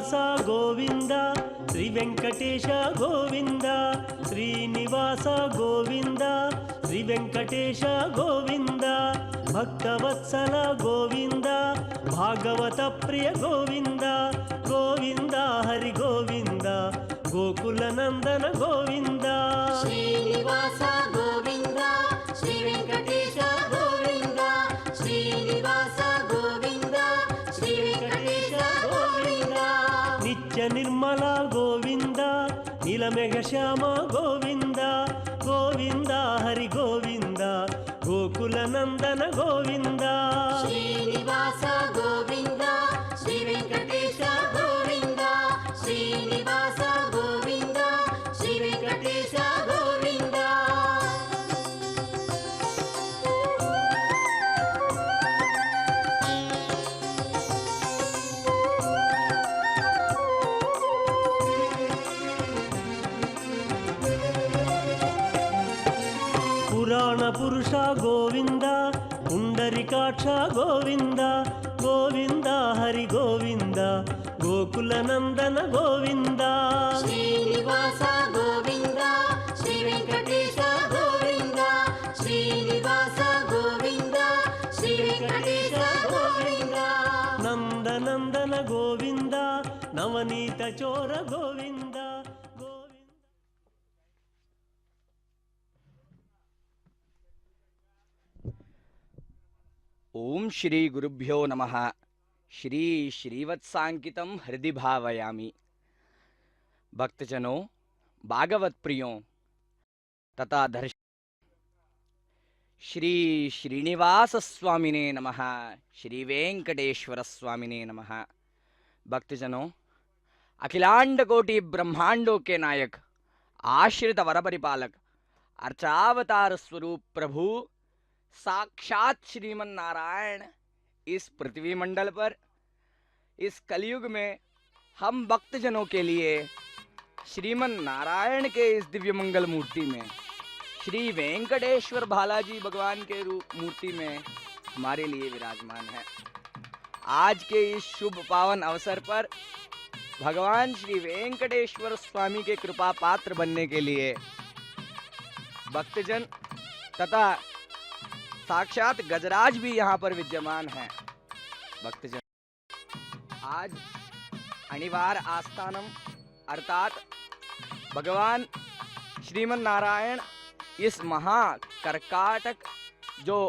శ్రీనివాస గోవింద శ్రీ వెంకటేశ గోవింద శ్రీనివాస గోవింద శ్రీ వెంకటేశ గోవింద భక్తవత్సల గోవింద భాగవత ప్రియ గోవింద గోవింద హరి గోవింద గోకుల నందన గోవింద శ్రీనివాస గోవింద శ్రీ వెంకటేశ గోవింద శ్రీనివాస గోవింద శ్రీ వెంకటేశ గోవింద నిత్య నిర్మల గోవింద నీలమేఘ శ్యామ గోవింద గోవింద హరి గోవింద గోకుల నందన గోవింద శ్రీనివాస గోవింద శ్రీ వెంకటేశ గోవింద శ్రీనివాస గోవింద శ్రీ వెంకటేశ గోవింద పురాణ పురుష గోవింద పుండరికాక్ష గోవింద గోవింద హరి గోవింద గోకుల నందన గోవింద శ్రీనివాస గోవింద శ్రీ వెంకటేశ గోవింద శ్రీనివాస గోవింద శ్రీ వెంకటేశ గోవింద నందనందన గోవింద నవనీత చోర గోవింద గోవింద ओम श्री गुरुभ्यो नमः। श्री श्रीवत्सांकितम हृदि भावयामि। भक्तजनों, भागवत प्रियों तथा दर्शक श्री श्रीनिवास स्वामिने नमः, श्री वेंकटेश्वर स्वामिने नमः। भक्तजनों, अखिलांड कोटि ब्रह्मांडों के नायक, आश्रित वर परिपालक, अर्चावतार स्वरूप प्रभु साक्षात श्रीमन नारायण इस पृथ्वी मंडल पर इस कलयुग में हम भक्तजनों के लिए श्रीमन नारायण के इस दिव्य मंगल मूर्ति में श्री वेंकटेश्वर बालाजी भगवान के रूप मूर्ति में हमारे लिए विराजमान है। आज के इस शुभ पावन अवसर पर भगवान श्री वेंकटेश्वर स्वामी के कृपा पात्र बनने के लिए भक्तजन तथा साक्षात गजराज भी यहाँ पर विद्यमान है। भक्तजन, आज अनिवार्य आस्थानम अर्थात भगवान श्रीमन नारायण इस महा कर्काटक जो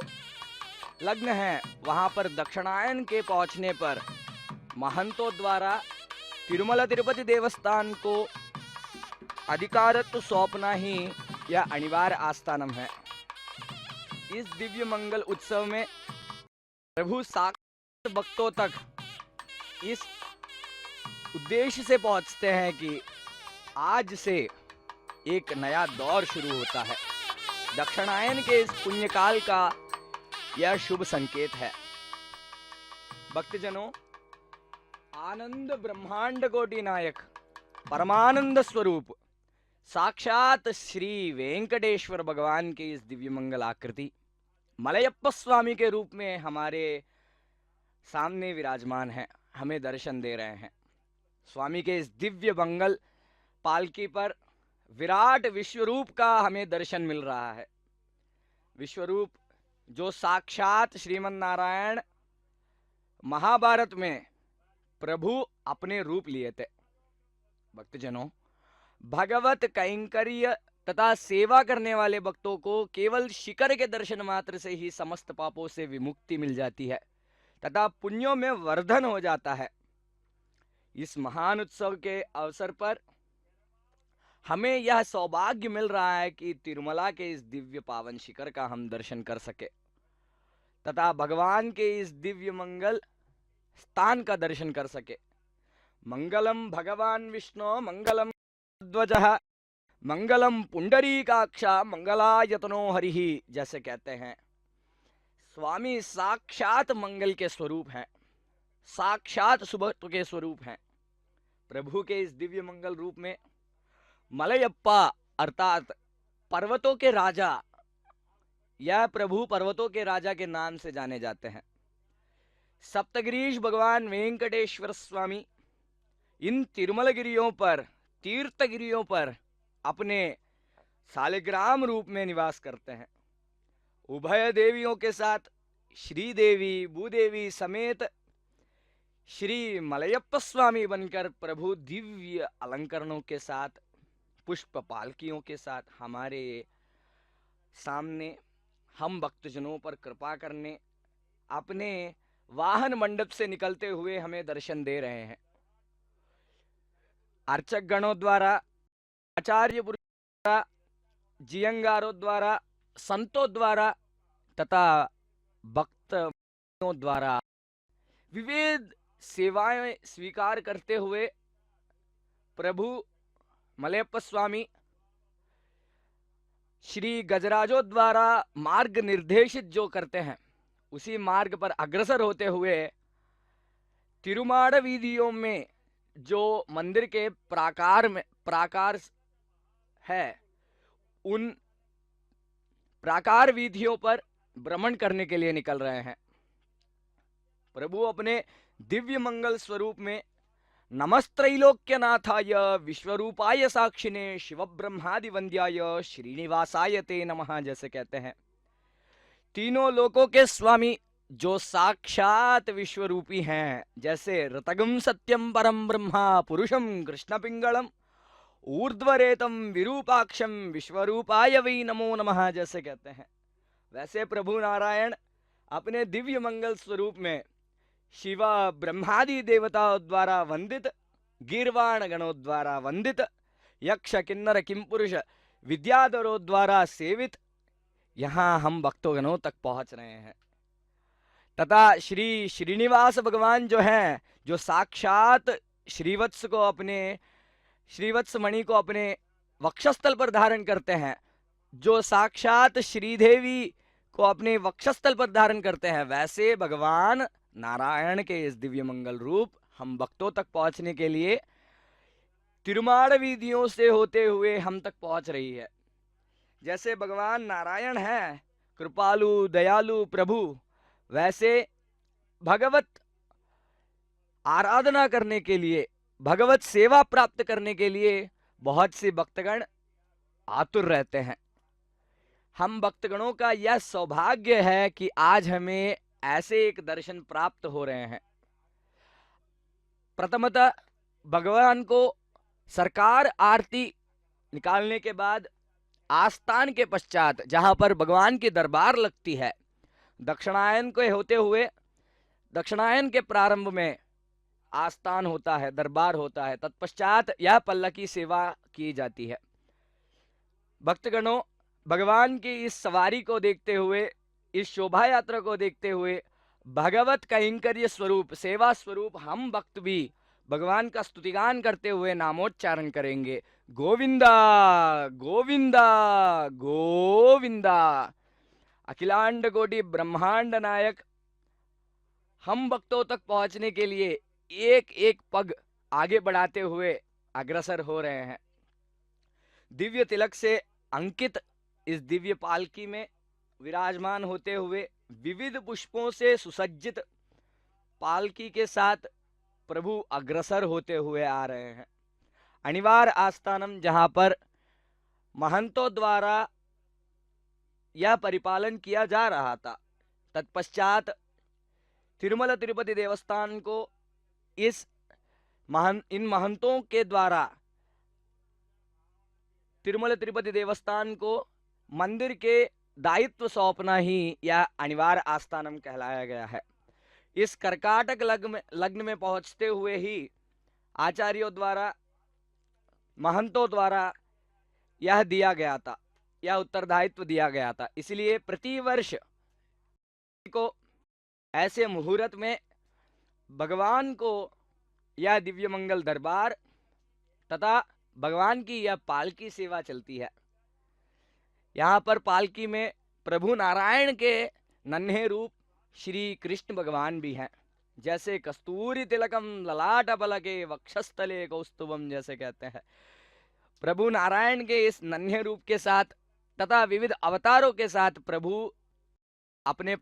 लग्न है वहाँ पर दक्षिणायन के पहुँचने पर महंतों द्वारा तिरुमला तिरुपति देवस्थान को अधिकारत्व सौंपना ही यह अनिवार्य आस्थानम है। इस दिव्य मंगल उत्सव में प्रभु साक्षात भक्तों तक इस उद्देश्य से पहुंचते हैं कि आज से एक नया दौर शुरू होता है। दक्षिणायन के इस पुण्यकाल का यह शुभ संकेत है। भक्तजनों, आनंद ब्रह्मांड कोटि नायक परमानंद स्वरूप साक्षात श्री वेंकटेश्वर भगवान की इस दिव्य मंगल आकृति मलयप्पा स्वामी के रूप में हमारे सामने विराजमान है, हमें दर्शन दे रहे हैं। स्वामी के इस दिव्य मंगल पालकी पर विराट विश्वरूप का हमें दर्शन मिल रहा है। विश्वरूप जो साक्षात श्रीमन नारायण महाभारत में प्रभु अपने रूप लिए थे। भक्तजनों, भगवत कैंकर्य तथा सेवा करने वाले भक्तों को केवल शिखर के दर्शन मात्र से ही समस्त पापों से विमुक्ति मिल जाती है तथा पुण्यों में वर्धन हो जाता है। इस महान उत्सव के अवसर पर हमें यह सौभाग्य मिल रहा है कि तिरुमला के इस दिव्य पावन शिखर का हम दर्शन कर सके तथा भगवान के इस दिव्य मंगल स्थान का दर्शन कर सके। मंगलम भगवान विष्णु मंगलम ध्वजः मंगलम पुंडरीकाक्षा मंगलायतनो हरिः, जैसे कहते हैं। स्वामी साक्षात मंगल के स्वरूप हैं, साक्षात सुभत्व के स्वरूप हैं। प्रभु के इस दिव्य मंगल रूप में मलयप्पा अर्थात पर्वतों के राजा, यह प्रभु पर्वतों के राजा के नाम से जाने जाते हैं। सप्तगिरीश भगवान वेंकटेश्वर स्वामी इन तिरुमलगिरियों पर, तीर्थगिरियों पर अपने शालिग्राम रूप में निवास करते हैं। उभय देवियों के साथ श्रीदेवी भूदेवी समेत श्री मलयप्पा स्वामी बनकर प्रभु दिव्य अलंकरणों के साथ, पुष्प पालकियों के साथ हमारे सामने हम भक्तजनों पर कृपा करने अपने वाहन मंडप से निकलते हुए हमें दर्शन दे रहे हैं। अर्चक गणों द्वारा, आचार्य पुरुषों द्वारा, जियंगारों द्वारा, संतों द्वारा तथा भक्तों द्वारा विविध सेवाएं स्वीकार करते हुए प्रभु मलयप्पा स्वामी श्री गजराजों द्वारा मार्ग निर्देशित जो करते हैं, उसी मार्ग पर अग्रसर होते हुए तिरुमाड़ वीधियों में जो मंदिर के प्राकार है, उन प्राकार वीधियों पर भ्रमण करने के लिए निकल रहे हैं। प्रभु अपने दिव्य मंगल स्वरूप में नमस्त्रैलोक्यनाथाय विश्वरूपाय साक्षिणे शिव ब्रह्मादि वंद्याय श्रीनिवासाय ते नमः जैसे कहते हैं। तीनों लोकों के स्वामी जो साक्षात विश्वरूपी हैं, जैसे ऋतगम सत्यम परम ब्रह्मा पुरुषम कृष्ण पिंगलम ऊर्ध्वरेतम विरूपाक्षम विश्वरूपाय वै नमो नमः जैसे कहते हैं, वैसे प्रभु नारायण अपने दिव्य मंगल स्वरूप में शिव ब्रह्मादि देवताओं द्वारा वंदित, गीर्वाण गणों द्वारा वंदित, यक्ष किन्नर किमपुरुष विद्याधरों द्वारा सेवित यहाँ हम भक्तगणों तक पहुंच रहे हैं। तथा श्री श्रीनिवास भगवान जो हैं, जो साक्षात श्रीवत्स मणि को अपने वक्षस्थल पर धारण करते हैं, जो साक्षात श्रीदेवी को अपने वक्षस्थल पर धारण करते हैं, वैसे भगवान नारायण के इस दिव्य मंगल रूप हम भक्तों तक पहुंचने के लिए तिरुमाड़ वीधियों से होते हुए हम तक पहुंच रही है। जैसे भगवान नारायण है कृपालु दयालु प्रभु, वैसे भगवत आराधना करने के लिए, भगवत सेवा प्राप्त करने के लिए बहुत से भक्तगण आतुर रहते हैं। हम भक्तगणों का यह सौभाग्य है कि आज हमें ऐसे एक दर्शन प्राप्त हो रहे हैं। प्रथमतः भगवान को सरकार आरती निकालने के बाद आस्थान के पश्चात, जहां पर भगवान की दरबार लगती है, दक्षिणायन के होते हुए दक्षिणायन के प्रारंभ में आस्थान होता है, दरबार होता है, तत्पश्चात यह पल्लकी सेवा की जाती है। भक्तगणों, भगवान की इस सवारी को देखते हुए, इस शोभा यात्रा को देखते हुए भगवत कैंकर्य स्वरूप, सेवा स्वरूप हम भक्त भी भगवान का स्तुतिगान करते हुए नामोच्चारण करेंगे, गोविंदा गोविंदा गोविंदा। अखिलांड कोटि ब्रह्मांड नायक हम भक्तों तक पहुंचने के लिए एक एक पग आगे बढ़ाते हुए अग्रसर हो रहे हैं। दिव्य तिलक से अंकित इस दिव्य पालकी में विराजमान होते हुए विविध पुष्पों से सुसज्जित पालकी के साथ प्रभु अग्रसर होते हुए आ रहे हैं। अनिवार्य आस्थानम, जहां पर महंतों द्वारा यह परिपालन किया जा रहा था, तत्पश्चात तिरुमल तिरुपति देवस्थान को इन महंतों के द्वारा तिरुमल तिरुपति देवस्थान को मंदिर के दायित्व सौंपना ही यह अनिवार्य आस्थानम कहलाया गया है। इस कर्काटक लग्न में पहुंचते हुए ही आचार्यों द्वारा, महंतों द्वारा यह दिया गया था, यह उत्तरदायित्व दिया गया था। इसलिए प्रतिवर्ष को ऐसे मुहूर्त में भगवान को यह दिव्य मंगल दरबार तथा भगवान की यह पालकी सेवा चलती है। यहाँ पर पालकी में प्रभु नारायण के नन्हे रूप श्री कृष्ण भगवान भी हैं, जैसे कस्तूरी तिलकम ललाट पलके वक्षस्थले कौस्तुभम जैसे कहते हैं। प्रभु नारायण के इस नन्हे रूप के साथ तथा विविध अवतारों के साथ प्रभु अपने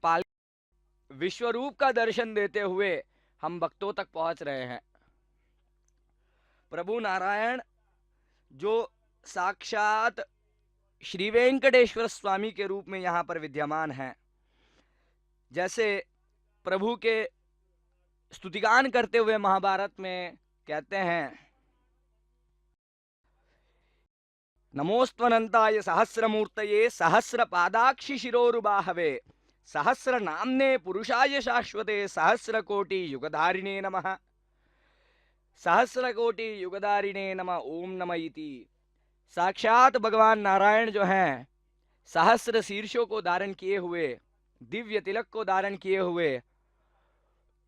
विश्व रूप का दर्शन देते हुए हम भक्तों तक पहुंच रहे हैं। प्रभु नारायण जो साक्षात श्री वेंकटेश्वर स्वामी के रूप में यहाँ पर विद्यमान हैं, जैसे प्रभु के स्तुतिगान करते हुए महाभारत में कहते हैं, नमोस्त्वनंताय सहस्रमूर्तये सहस्रपादाक्षि शिरोरुबाहवे सहस्रनाम्ने पुरुषाय शाश्वते सहस्रकोटि युगधारिणे नमः। सहस्रकोटि युगधारिणे नमः ओम नमः इति। साक्षात भगवान नारायण जो हैं, सहस्र शीर्षों को धारण किए हुए, दिव्य तिलक को धारण किए हुए,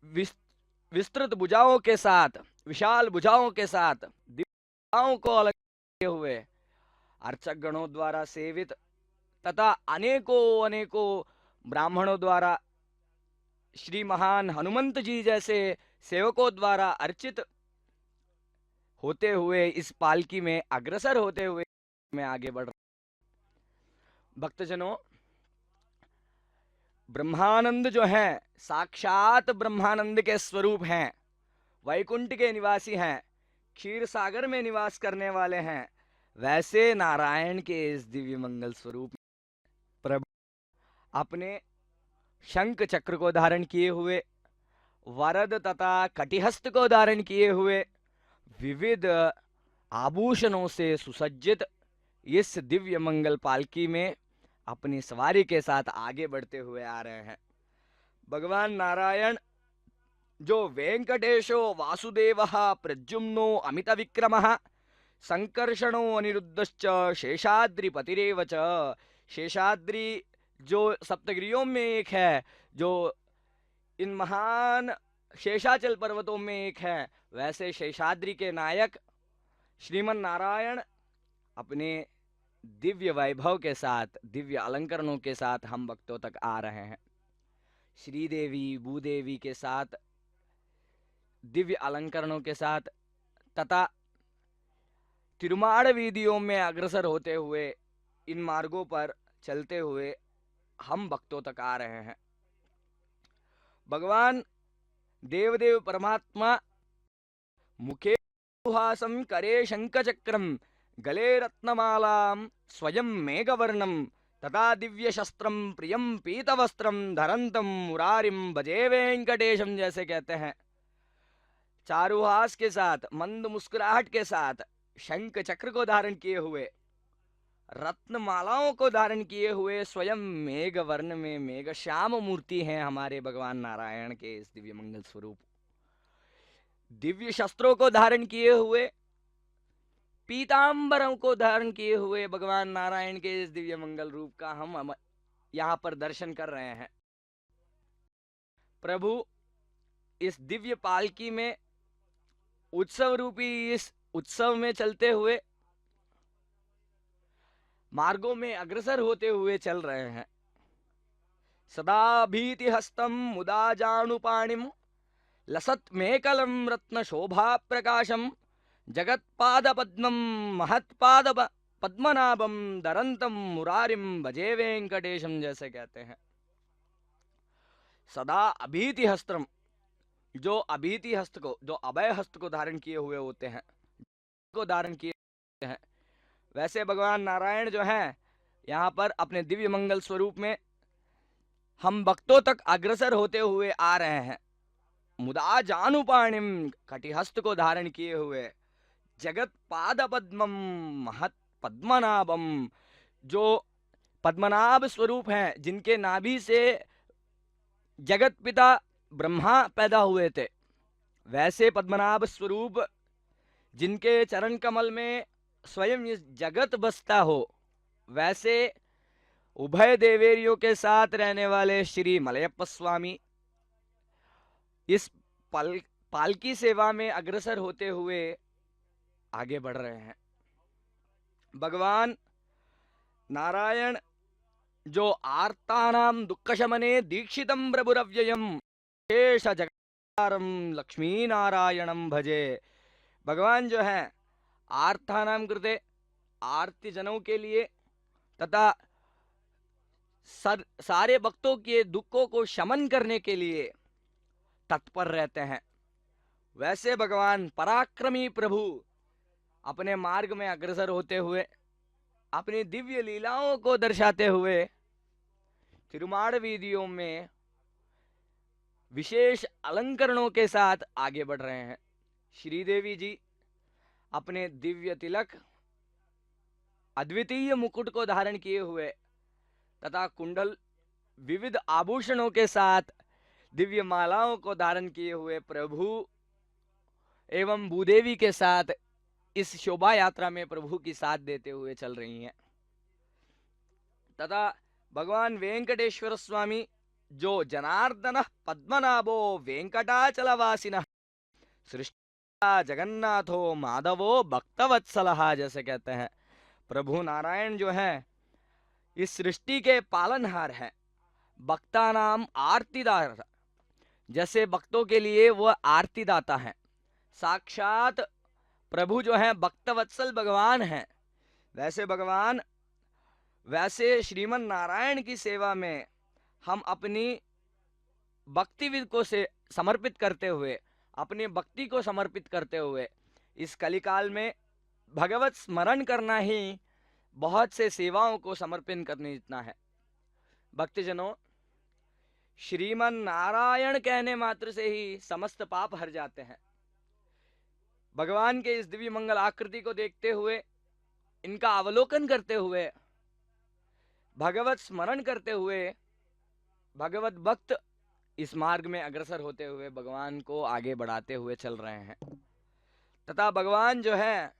विस्तृत भुजाओं के साथ, विशाल भुजाओं के साथ, दिव्य भुजाओं को अलग किए हुए, अर्चक गणों द्वारा सेवित तथा अनेकों अनेकों ब्राह्मणों द्वारा, श्री महान हनुमंत जी जैसे सेवकों द्वारा अर्चित होते हुए इस पालकी में अग्रसर होते हुए में आगे बढ़ रहे भक्तजनों, ब्रह्मानंद जो हैं, साक्षात ब्रह्मानंद के स्वरूप हैं, वैकुंठ के निवासी हैं, क्षीर सागर में निवास करने वाले हैं। वैसे नारायण के इस दिव्य मंगल स्वरूप प्रभु अपने शंख चक्र को धारण किए हुए, वरद तथा कटिहस्त को धारण किए हुए, विविध आभूषणों से सुसज्जित इस दिव्य मंगल पालकी में अपनी सवारी के साथ आगे बढ़ते हुए आ रहे हैं। भगवान नारायण जो वेंकटेशो वासुदेवः प्रद्युम्नो अमित विक्रमः संकर्षणो अनिरुद्धश्च शेषाद्रिपतिरेव च। शेषाद्रि जो सप्तगिरियों में एक है, जो इन महान शेषाचल पर्वतों में एक है, वैसे शेषाद्रि के नायक श्रीमन नारायण अपने दिव्य वैभव के साथ, दिव्य अलंकरणों के साथ हम भक्तों तक आ रहे हैं। श्रीदेवी भूदेवी के साथ, दिव्य अलंकरणों के साथ तथा तिरुमाड़ वीदियों में अग्रसर होते हुए, इन मार्गों पर चलते हुए हम भक्तों तक आ रहे हैं। भगवान देवदेव परमात्मा मुखे हासम करे शंखचक्रम गले रत्नमालाम स्वयं मेघवर्णम तथा दिव्य शस्त्रम प्रियम पीतवस्त्रम धरंतम मुरारिम भजे वेंकटेशम जैसे कहते हैं। चारुहास के साथ, मंद मुस्कुराहट के साथ, शंख चक्र को धारण किए हुए, रत्नमालाओं को धारण किए हुए, स्वयं मेघ वर्ण में मेघ श्याम मूर्ति हैं हमारे भगवान नारायण के इस दिव्य मंगल स्वरूप। दिव्य शस्त्रों को धारण किए हुए, पीतांबरों को धारण किए हुए भगवान नारायण के इस दिव्य मंगल रूप का हम यहाँ पर दर्शन कर रहे हैं। प्रभु इस दिव्य पालकी में उत्सव रूपी इस उत्सव में चलते हुए, मार्गों में अग्रसर होते हुए चल रहे हैं। सदा भीति हस्तम मुदा जानुपाणिम लसत मेकलम रत्न शोभा प्रकाशम जगत्पाद पद्मम महत्पाद पद्मनाभम धरंतम मुरारिम भजे वेंकटेशम जैसे कहते हैं। सदा अभीति हस्तम, जो अभीति हस्त को, जो अभय हस्त को धारण किए हुए होते हैं, को धारण किए होते हैं, वैसे भगवान नारायण जो हैं यहाँ पर अपने दिव्य मंगल स्वरूप में हम भक्तों तक अग्रसर होते हुए आ रहे हैं। मुदा जानुपाणिम, कटिहस्त को धारण किए हुए, जगत पाद पद्मम महत पद्मनाभम, जो पद्मनाभ स्वरूप हैं, जिनके नाभि से जगत पिता ब्रह्मा पैदा हुए थे, वैसे पद्मनाभ स्वरूप जिनके चरण कमल में स्वयं इस जगत बसता हो, वैसे उभय देवेरियों के साथ रहने वाले श्री मलयप्प स्वामी इस पालकी सेवा में अग्रसर होते हुए आगे बढ़ रहे हैं। भगवान नारायण जो आर्तानाम दुःखशमने दीक्षितम प्रभुरव्ययम शेष जगतारम लक्ष्मी नारायणम भजे। भगवान जो है आर्तानाम कृते, आर्ति जनों के लिए तथा सारे भक्तों के दुखों को शमन करने के लिए तत्पर रहते हैं। वैसे भगवान पराक्रमी प्रभु अपने मार्ग में अग्रसर होते हुए अपनी दिव्य लीलाओं को दर्शाते हुए तिरुमाड़ वीदियों में विशेष अलंकरणों के साथ आगे बढ़ रहे हैं। श्रीदेवी जी अपने दिव्य तिलक, अद्वितीय मुकुट को धारण किए हुए तथा कुंडल, विविध आभूषणों के साथ दिव्य मालाओं को धारण किए हुए प्रभु एवं भूदेवी के साथ इस शोभा यात्रा में प्रभु की साथ देते हुए चल रही हैं। तथा भगवान वेंकटेश्वर स्वामी जो जनार्दन पद्मनाभो वेंकटाचलवासिनः सृष्टा जगन्नाथो माधवो भक्तवत्सलः, जैसे कहते हैं प्रभु नारायण जो है इस सृष्टि के पालनहार हैं, भक्ता नाम आरतीदार, जैसे भक्तों के लिए वह आरती दाता है। साक्षात प्रभु जो है भक्तवत्सल भगवान हैं। वैसे श्रीमन नारायण की सेवा में हम अपनी भक्ति को से समर्पित करते हुए, अपनी भक्ति को समर्पित करते हुए इस कलिकाल में भगवत स्मरण करना ही बहुत से सेवाओं को समर्पित करने जितना है। भक्तजनों, श्रीमन नारायण कहने मात्र से ही समस्त पाप हर जाते हैं। भगवान के इस दिव्य मंगल आकृति को देखते हुए, इनका अवलोकन करते हुए, भगवत स्मरण करते हुए भगवत भक्त इस मार्ग में अग्रसर होते हुए भगवान को आगे बढ़ाते हुए चल रहे हैं। तथा भगवान जो है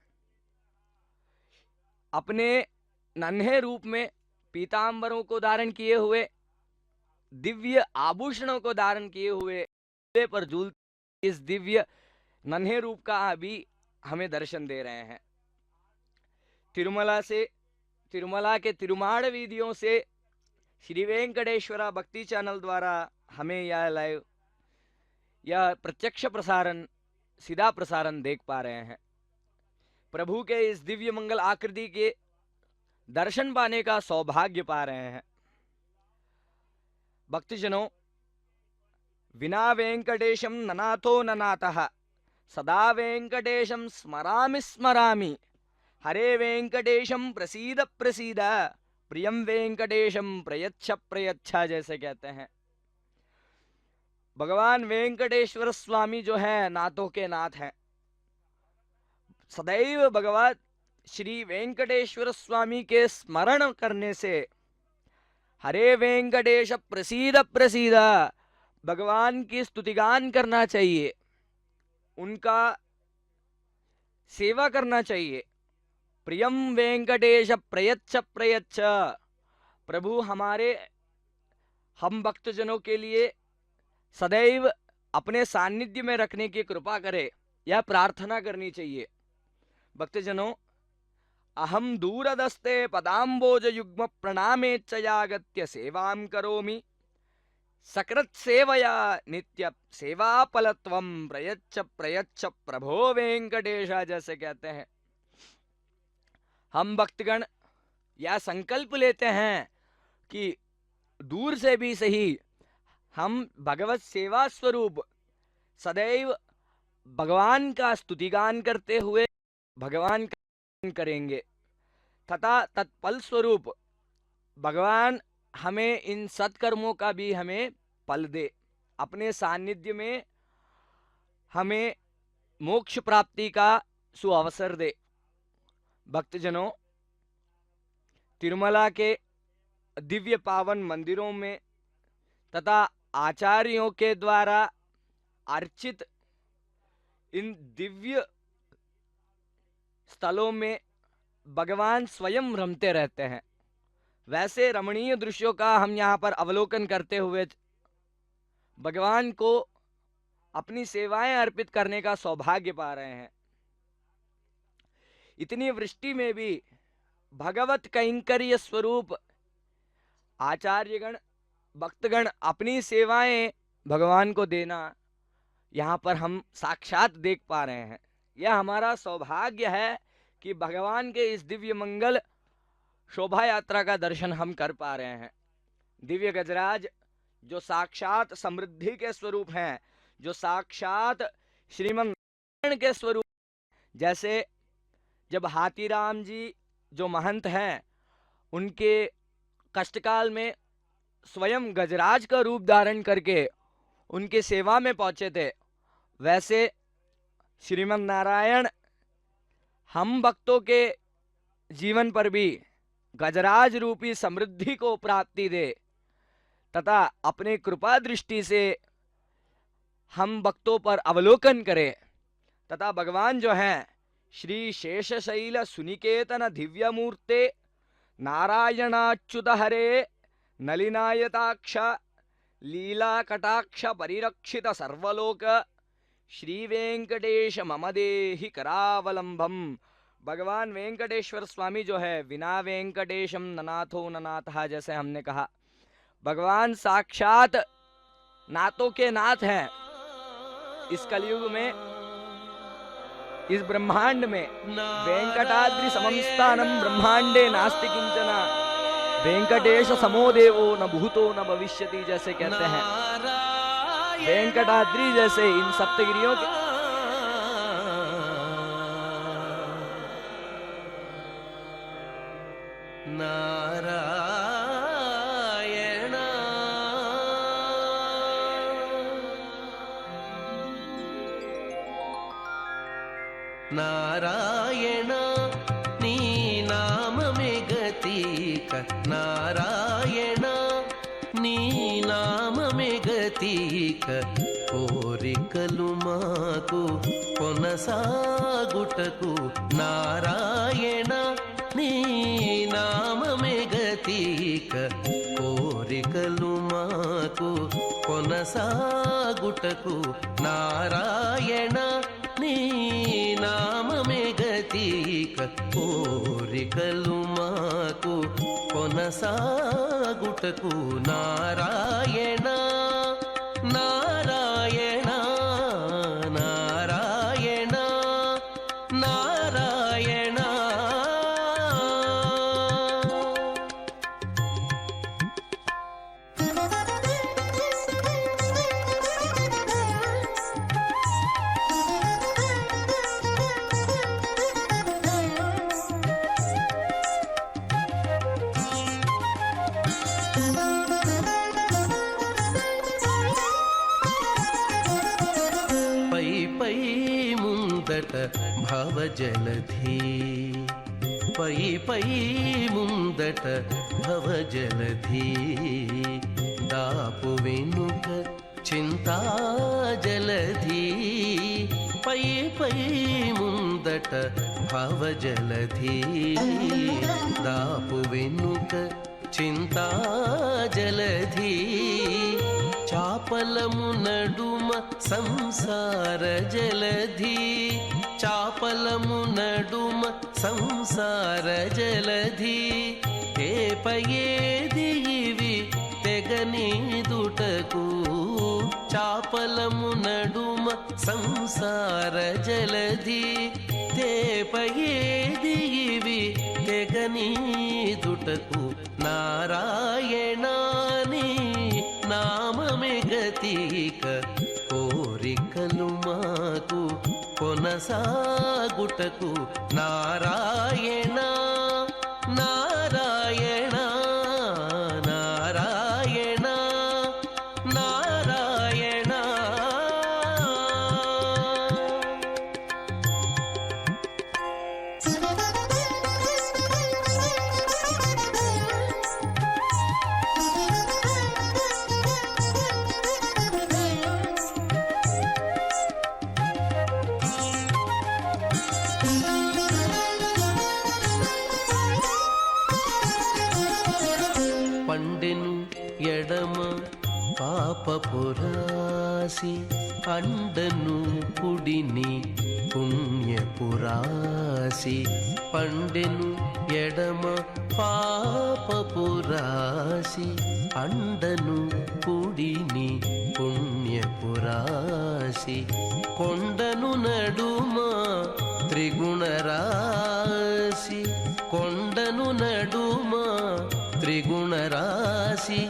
अपने नन्हे रूप में पीतांबरों को धारण किए हुए, दिव्य आभूषणों को धारण किए हुए पर झूल इस दिव्य नन्हे रूप का भी हमें दर्शन दे रहे हैं। तिरुमला के तिरुमाड़ वीदियों से श्री वेंकटेश्वरा भक्ति चैनल द्वारा हमें यह प्रत्यक्ष प्रसारण, सीधा प्रसारण देख पा रहे हैं। प्रभु के इस दिव्य मंगल आकृति के दर्शन पाने का सौभाग्य पा रहे हैं। भक्तजनों, विना वेंकटेशम ननाथो ननातः, सदा वेंकटेशम स्मरामि स्मरामि, हरे वेंकटेशम प्रसीद प्रसीद, प्रियम वेंकटेशम प्रयच्छ प्रयच्छ, जैसे कहते हैं। भगवान वेंकटेश्वर स्वामी जो है नाथों के नाथ हैं। सदैव भगवत श्री वेंकटेश्वर स्वामी के स्मरण करने से हरे वेंकटेश प्रसीद प्रसीद भगवान की स्तुतिगान करना चाहिए, उनका सेवा करना चाहिए। प्रियम वेंकटेश प्रयच्छ प्रयच्छ, प्रभु हम भक्तजनों के लिए सदैव अपने सानिध्य में रखने की कृपा करे, यह प्रार्थना करनी चाहिए। भक्तजनों, अहम दूरदस्ते पदाम्बोज युग्म प्रणामे चयागत्य सेवां करोमि, सकृत सेवया नित्य सेवाफलत्वं प्रयच्छ प्रयच्छ प्रभो वेंकटेश, जैसे कहते हैं। हम भक्तगण यह संकल्प लेते हैं कि दूर से भी सही हम भगवत सेवा स्वरूप सदैव भगवान का स्तुतिगान करते हुए भगवान का करेंगे, तथा तत्फल स्वरूप भगवान हमें इन सत्कर्मों का भी हमें फल दे, अपने सानिध्य में हमें मोक्ष प्राप्ति का सुअवसर दे। भक्तजनों, तिरुमला के दिव्य पावन मंदिरों में तथा आचार्यों के द्वारा अर्चित इन दिव्य स्थलों में भगवान स्वयं रमते रहते हैं। वैसे रमणीय दृश्यों का हम यहाँ पर अवलोकन करते हुए भगवान को अपनी सेवाएं अर्पित करने का सौभाग्य पा रहे हैं। इतनी वृष्टि में भी भगवत कैंकर्य स्वरूप आचार्यगण, भक्तगण अपनी सेवाएं भगवान को देना यहाँ पर हम साक्षात देख पा रहे हैं। यह हमारा सौभाग्य है कि भगवान के इस दिव्य मंगल शोभा यात्रा का दर्शन हम कर पा रहे हैं। दिव्य गजराज जो साक्षात समृद्धि के स्वरूप हैं, जो साक्षात श्रीमन नारायण के स्वरूप, जैसे जब हाथीराम जी जो महंत हैं उनके कष्टकाल में स्वयं गजराज का रूप धारण करके उनके सेवा में पहुंचे थे, वैसे श्रीमन नारायण हम भक्तों के जीवन पर भी गजराज रूपी समृद्धि को प्राप्ति दे तथा अपने कृपा दृष्टि से हम भक्तों पर अवलोकन करे तथा भगवान जो हैं श्री शेषशैल सुनिकेतन दिव्य मूर्ते नारायणाच्युत हरे नलिनायताक्ष लीला कटाक्ष परिरक्षित सर्वलोक श्री वेंकटेश मम देहि करावलंबम। भगवान वेंकटेश्वर स्वामी जो है विना वेंकटेशम ननाथो ननाथः, जैसे हमने कहा भगवान साक्षात नातों के नाथ हैं। इस कलयुग में इस ब्रह्मांड में वेंकटाद्रि समम स्थानम ब्रह्मांडे नास्ति किंचन वेंकटेश समो देवो न भूतो न भविष्यति, जैसे कहते हैं वेंकटाद्रि जैसे इन सप्तगिरियों के నారాయణ నీ నామమే గతిక, నారాయణ నీ నామమే గతిక, కోరికలు మాకు కొనసాగుటకు నారాయణ నీ నామమే గతిక, కోరికలు మాకు కొనసాగుటకు నారాయణ నీ నామమే గతిక, కోరికలు మాకు కొనసాగుటకు నారాయణ నారాయణ నారాయణ నారాయణ. భవజలధి పై పై ముందట భవజలధి, దాపు వెనుక చింతాజలధి, పై పై ముందట భవజలధి, దాపు వెనుక చింతాజలధి, చాపలము నడుమ సంసార జలధి, చాపలము నడుమ సంసార జలధి, ఏపయేది ఇవి తెగనీదుటకు, చాపలము నడుమ సంసార జలధి, తేపయేది ఇవి తెగనీదుటకు నారాయణాని నామమే గతిక, కోరికలు మాకు కొనసాగుటకు నారాయణ నారాయణ నారాయణ నారాయణ. పండెను ఎడమ పాపపురాసి, అండను కుడిని పుణ్యపురాసి, పండెను ఎడమ పాపపురాసి, అండను కుడిని పుణ్యపురాసి, కొండను నడుమ త్రిగుణరాశి, కొండను నడుమ త్రిగుణరాశి,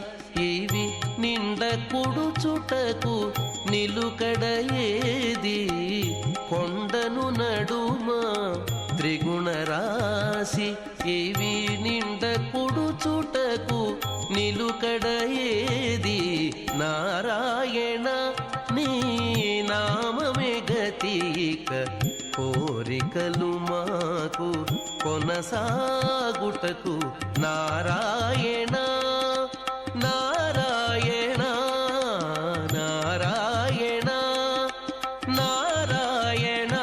ఇవి నిండ కుడుచుటకు నిలుకడ ఏది, కొండను నడుమ త్రిగుణ రాశి ఇవి నిండ కుడుచుటకు నిలుకడ ఏది నారాయణ నీ నామమే గతిక కోరికలు మాకు కొనసాగుటకు నారాయణ నారాయణ నారాయణ నారాయణ.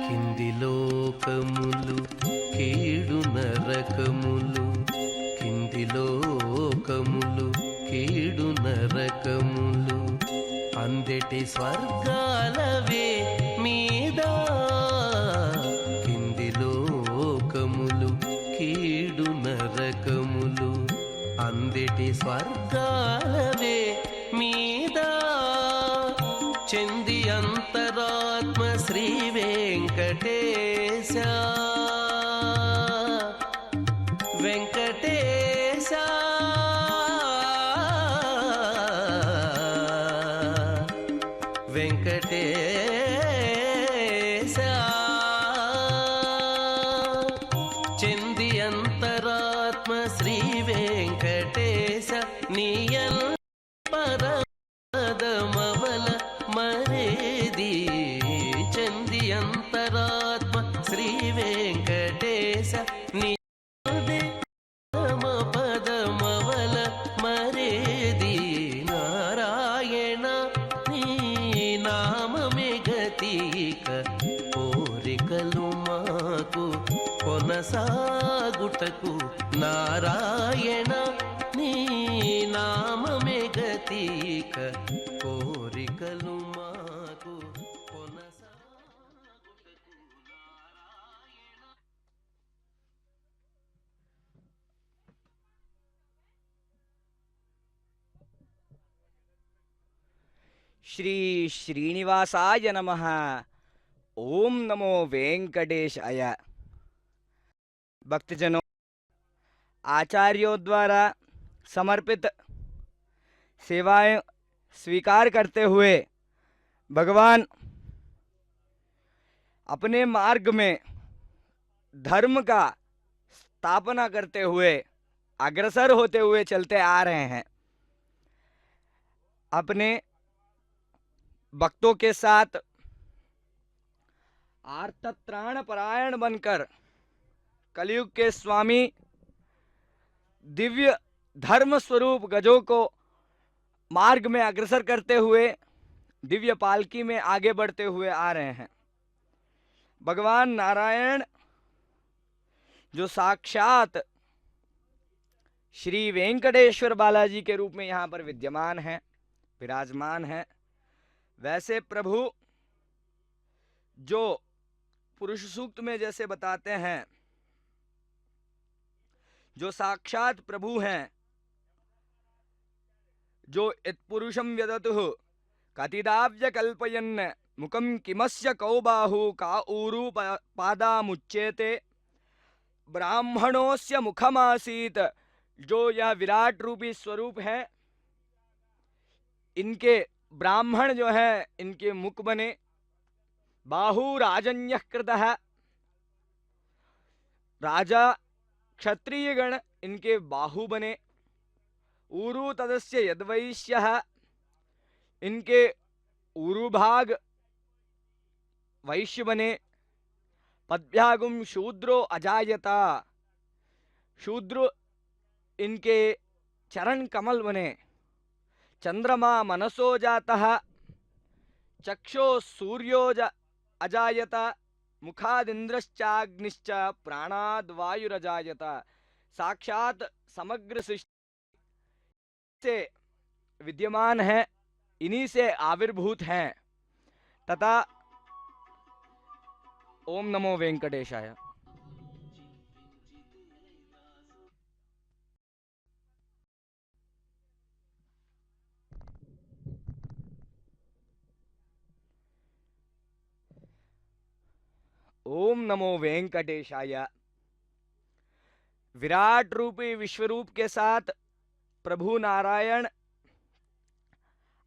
కింది లోకములు కీడు నరకములు కింది లోకములు కీడు నరకములు అందెటి స్వర్గాలవే మీద కింది లోకములు కీడు నరకములు అందెటి స్వర్గాలవే మీద చెంది అంతరాత్మ శ్రీ వెంకటేశ వెంకటేశ వెంకటేశ చెంది అంతరాత్మ శ్రీ వెంకటేశ నీయల్ పరమవల మరేది చంది అంతరాత్మ శ్రీ వెంకటేశ నీ పదమవల మరేది నారాయణ నీ నామమే గతిక కోరికలు మాకు కొనసాగుటకు నారాయణ నీ నామమే గతిక కోరికలు మాకు కొనసాగుటకు నారాయణ. श्री श्रीनिवासाय नमः। ओम नमो वेंकटेशाय। भक्तजनों, आचार्यों द्वारा समर्पित सेवाएं स्वीकार करते हुए भगवान अपने मार्ग में धर्म का स्थापना करते हुए अग्रसर होते हुए चलते आ रहे हैं। अपने भक्तों के साथ आर्तत्राण परायण बनकर कलयुग के स्वामी दिव्य धर्म स्वरूप गजों को मार्ग में अग्रसर करते हुए दिव्य पालकी में आगे बढ़ते हुए आ रहे हैं। भगवान नारायण जो साक्षात श्री वेंकटेश्वर बालाजी के रूप में यहाँ पर विद्यमान हैं, विराजमान हैं, वैसे प्रभु जो पुरुष सूक्त में जैसे बताते हैं, जो साक्षात प्रभु हैं, जो यत्पुरुषं व्यदतुः कतिदाव्य कल्पयन् मुखं किमस्य कौ बाहु का ऊरू पादामुच्येते ब्राह्मणोस्य मुखमासीत। जो यह विराट रूपी स्वरूप है, इनके ब्राह्मण जो है इनके मुख बने, बाहु राजन्यः कृतः, राजा क्षत्रिय गण इनके बाहु बने, ऊरु तदस्य यद्वैश्यः, इनके ऊरु भाग वैश्य बने, पद्भ्यागुम शूद्रो अजायता, शूद्र इनके चरण कमल बने, चंद्रमा मनसो जातः, चक्षो सूर्यो अजायत, मुखादिंद्रश्चाग्निश्च प्राणाद्वायुरजायत। साक्षात समग्र सृष्टि से विद्यमान है, इन्हीं से आविर्भूत हैं तथा ओम नमो वेंकटेशाय। ओम नमो वेंकटेशाय। विराट रूपी विश्वरूप के साथ प्रभु नारायण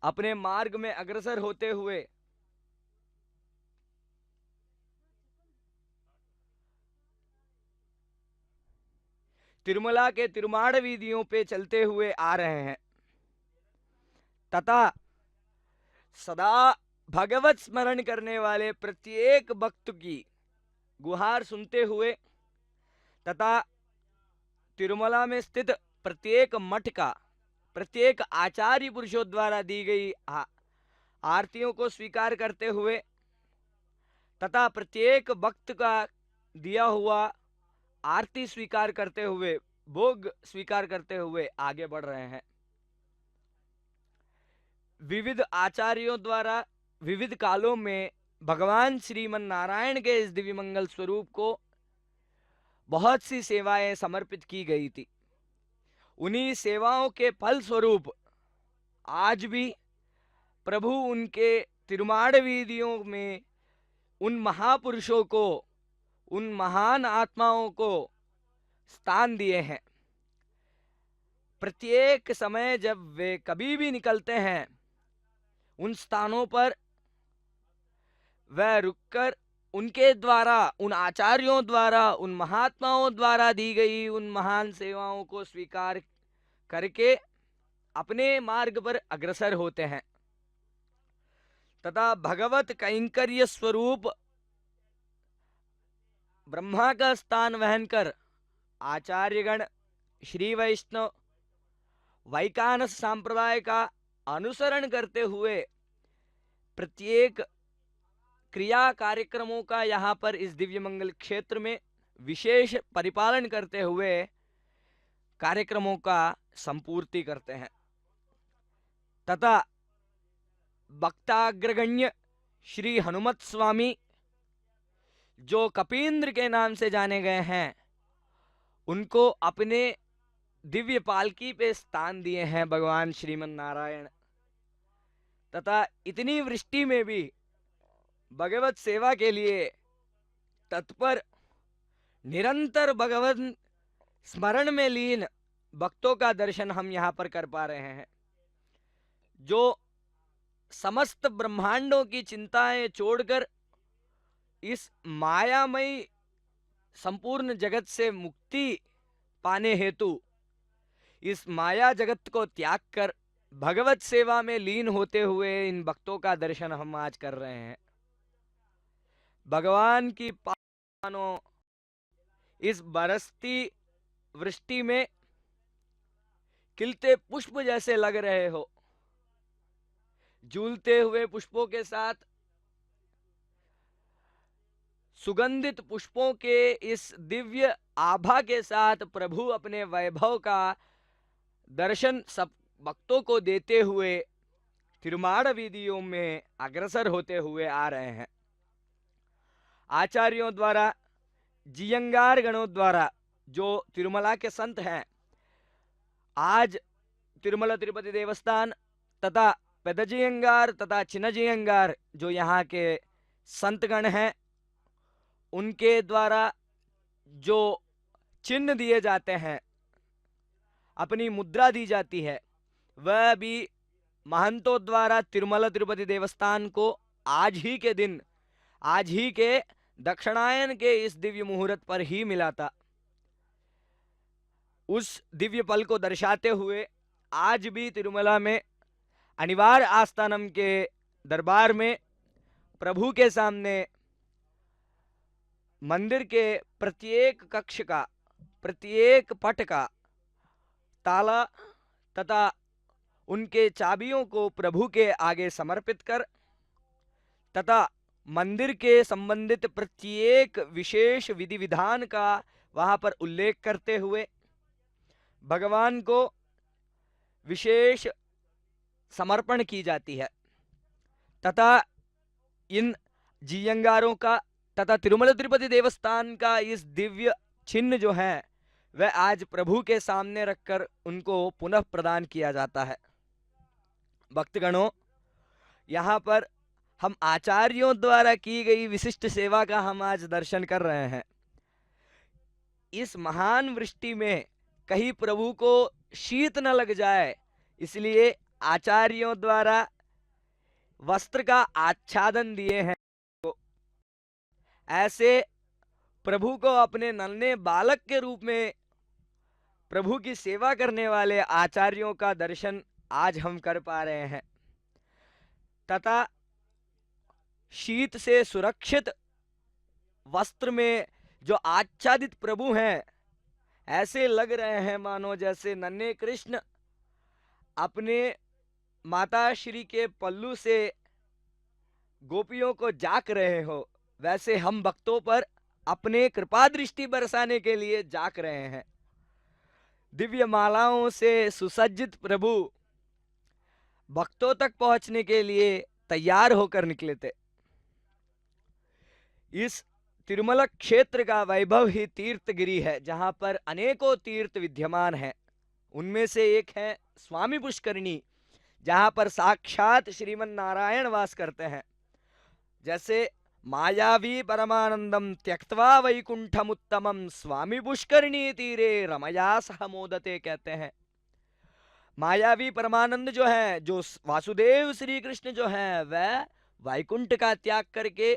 अपने मार्ग में अग्रसर होते हुए तिरुमला के तिरुमाड़ वीदियों पे चलते हुए आ रहे हैं तथा सदा भगवत स्मरण करने वाले प्रत्येक भक्त की गुहार सुनते हुए तथा तिरुमला में स्थित प्रत्येक मठ का प्रत्येक आचार्य पुरुषों द्वारा दी गई आरतियों को स्वीकार करते हुए तथा प्रत्येक भक्त का दिया हुआ आरती स्वीकार करते हुए भोग स्वीकार करते हुए आगे बढ़ रहे हैं। विविध आचार्यों द्वारा विविध कालों में भगवान श्रीमन नारायण के इस दिव्य मंगल स्वरूप को बहुत सी सेवाएं समर्पित की गई थी। उन्हीं सेवाओं के फल स्वरूप आज भी प्रभु उनके तिरुमाड़ वीदियों में उन महापुरुषों को, उन महान आत्माओं को स्थान दिए हैं। प्रत्येक समय जब वे कभी भी निकलते हैं उन स्थानों पर वह रुककर उनके द्वारा, उन आचार्यों द्वारा, उन महात्माओं द्वारा दी गई उन महान सेवाओं को स्वीकार करके अपने मार्ग पर अग्रसर होते हैं तथा भगवत कैंकर्य स्वरूप ब्रह्मा का स्थान वहन कर आचार्यगण श्री वैष्णव वैकानस संप्रदाय का अनुसरण करते हुए प्रत्येक क्रिया कार्यक्रमों का यहाँ पर इस दिव्य मंगल क्षेत्र में विशेष परिपालन करते हुए कार्यक्रमों का संपूर्ति करते हैं तथा भक्ताग्रगण्य श्री हनुमत स्वामी जो कपींद्र के नाम से जाने गए हैं उनको अपने दिव्य पालकी पे स्थान दिए हैं भगवान श्रीमन नारायण तथा इतनी वृष्टि में भी भगवत सेवा के लिए तत्पर निरंतर भगवत स्मरण में लीन भक्तों का दर्शन हम यहाँ पर कर पा रहे हैं जो समस्त ब्रह्मांडों की चिंताएं छोड़कर इस मायामयी संपूर्ण जगत से मुक्ति पाने हेतु इस माया जगत को त्याग कर भगवत सेवा में लीन होते हुए इन भक्तों का दर्शन हम आज कर रहे हैं। भगवान की पावनों इस बरसती वृष्टि में खिलते पुष्प जैसे लग रहे हो। झूलते हुए पुष्पों के साथ सुगंधित पुष्पों के इस दिव्य आभा के साथ प्रभु अपने वैभव का दर्शन सब भक्तों को देते हुए तिरुमाड़ वीदियों में अग्रसर होते हुए आ रहे हैं। आचार्यों द्वारा, जियंगार गणों द्वारा, जो तिरुमला के संत हैं, आज तिरुमला तिरुपति देवस्थान तथा पेदजियंगार तथा चिन्नजियंगार जो यहाँ के संतगण हैं, उनके द्वारा जो चिन्ह दिए जाते हैं, अपनी मुद्रा दी जाती है, वह भी महंतों द्वारा तिरुमला तिरुपति देवस्थान को आज ही के दिन, आज ही के दक्षिणायन के इस दिव्य मुहूर्त पर ही मिला था। उस दिव्य पल को दर्शाते हुए आज भी तिरुमला में अनिवार आस्थानम के दरबार में प्रभु के सामने मंदिर के प्रत्येक कक्ष का, प्रत्येक पट का ताला तथा उनके चाबियों को प्रभु के आगे समर्पित कर तथा मंदिर के संबंधित प्रत्येक विशेष विधि विधान का वहां पर उल्लेख करते हुए भगवान को विशेष समर्पण की जाती है तथा इन जियंगारों का तथा तिरुमला तिरुपति देवस्थान का इस दिव्य चिन्ह जो है वह आज प्रभु के सामने रखकर उनको पुनः प्रदान किया जाता है। भक्तगणों, यहाँ पर हम आचार्यों द्वारा की गई विशिष्ट सेवा का हम आज दर्शन कर रहे हैं। इस महान वृष्टि में कहीं प्रभु को शीत न लग जाए, इसलिए आचार्यों द्वारा वस्त्र का आच्छादन दिए हैं। ऐसे प्रभु को अपने नन्हे बालक के रूप में प्रभु की सेवा करने वाले आचार्यों का दर्शन आज हम कर पा रहे हैं, तथा शीत से सुरक्षित वस्त्र में जो आच्छादित प्रभु हैं, ऐसे लग रहे हैं मानो जैसे नन्हे कृष्ण अपने माता श्री के पल्लू से गोपियों को जाक रहे हो, वैसे हम भक्तों पर अपने कृपा दृष्टि बरसाने के लिए जाक रहे हैं। दिव्य मालाओं से सुसज्जित प्रभु भक्तों तक पहुंचने के लिए तैयार होकर निकले थे। इस तिरुमला क्षेत्र का वैभव ही तीर्थगिरी है, जहां पर अनेकों तीर्थ विद्यमान हैं। उनमें से एक है स्वामी पुष्करिणी, जहां पर साक्षात श्रीमन नारायण वास करते हैं। जैसे मायावी परमानंदम त्यक्त्वा वैकुंठमुत्तमम स्वामी पुष्करिणी तीरे रमया सह मोदते कहते हैं। मायावी परमानंद जो है, जो वासुदेव श्री कृष्ण जो है, वह वैकुंठ का त्याग करके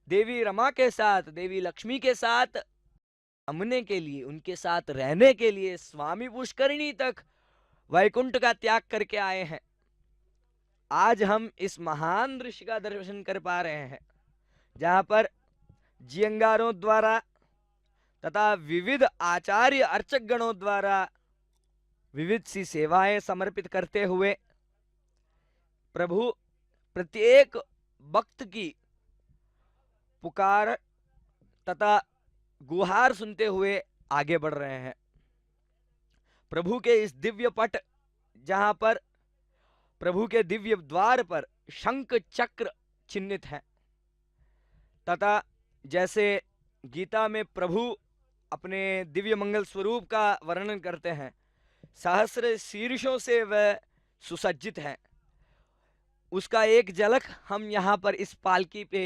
देवी रमा के साथ, देवी लक्ष्मी के साथ रमने के लिए, उनके साथ रहने के लिए स्वामी पुष्करिणी तक वैकुंठ का त्याग करके आए हैं। आज हम इस महान दृश्य का दर्शन कर पा रहे हैं, जहां पर जियंगारों द्वारा तथा विविध आचार्य अर्चक गणों द्वारा विविध सी सेवाएं समर्पित करते हुए प्रभु प्रत्येक भक्त की पुकार तथा गुहार सुनते हुए आगे बढ़ रहे हैं। प्रभु के इस दिव्य पट, जहां पर प्रभु के दिव्य द्वार पर शंख चक्र चिन्हित है, तथा जैसे गीता में प्रभु अपने दिव्य मंगल स्वरूप का वर्णन करते हैं, सहस्र शीर्षों से वह सुसज्जित है, उसका एक झलक हम यहाँ पर इस पालकी पे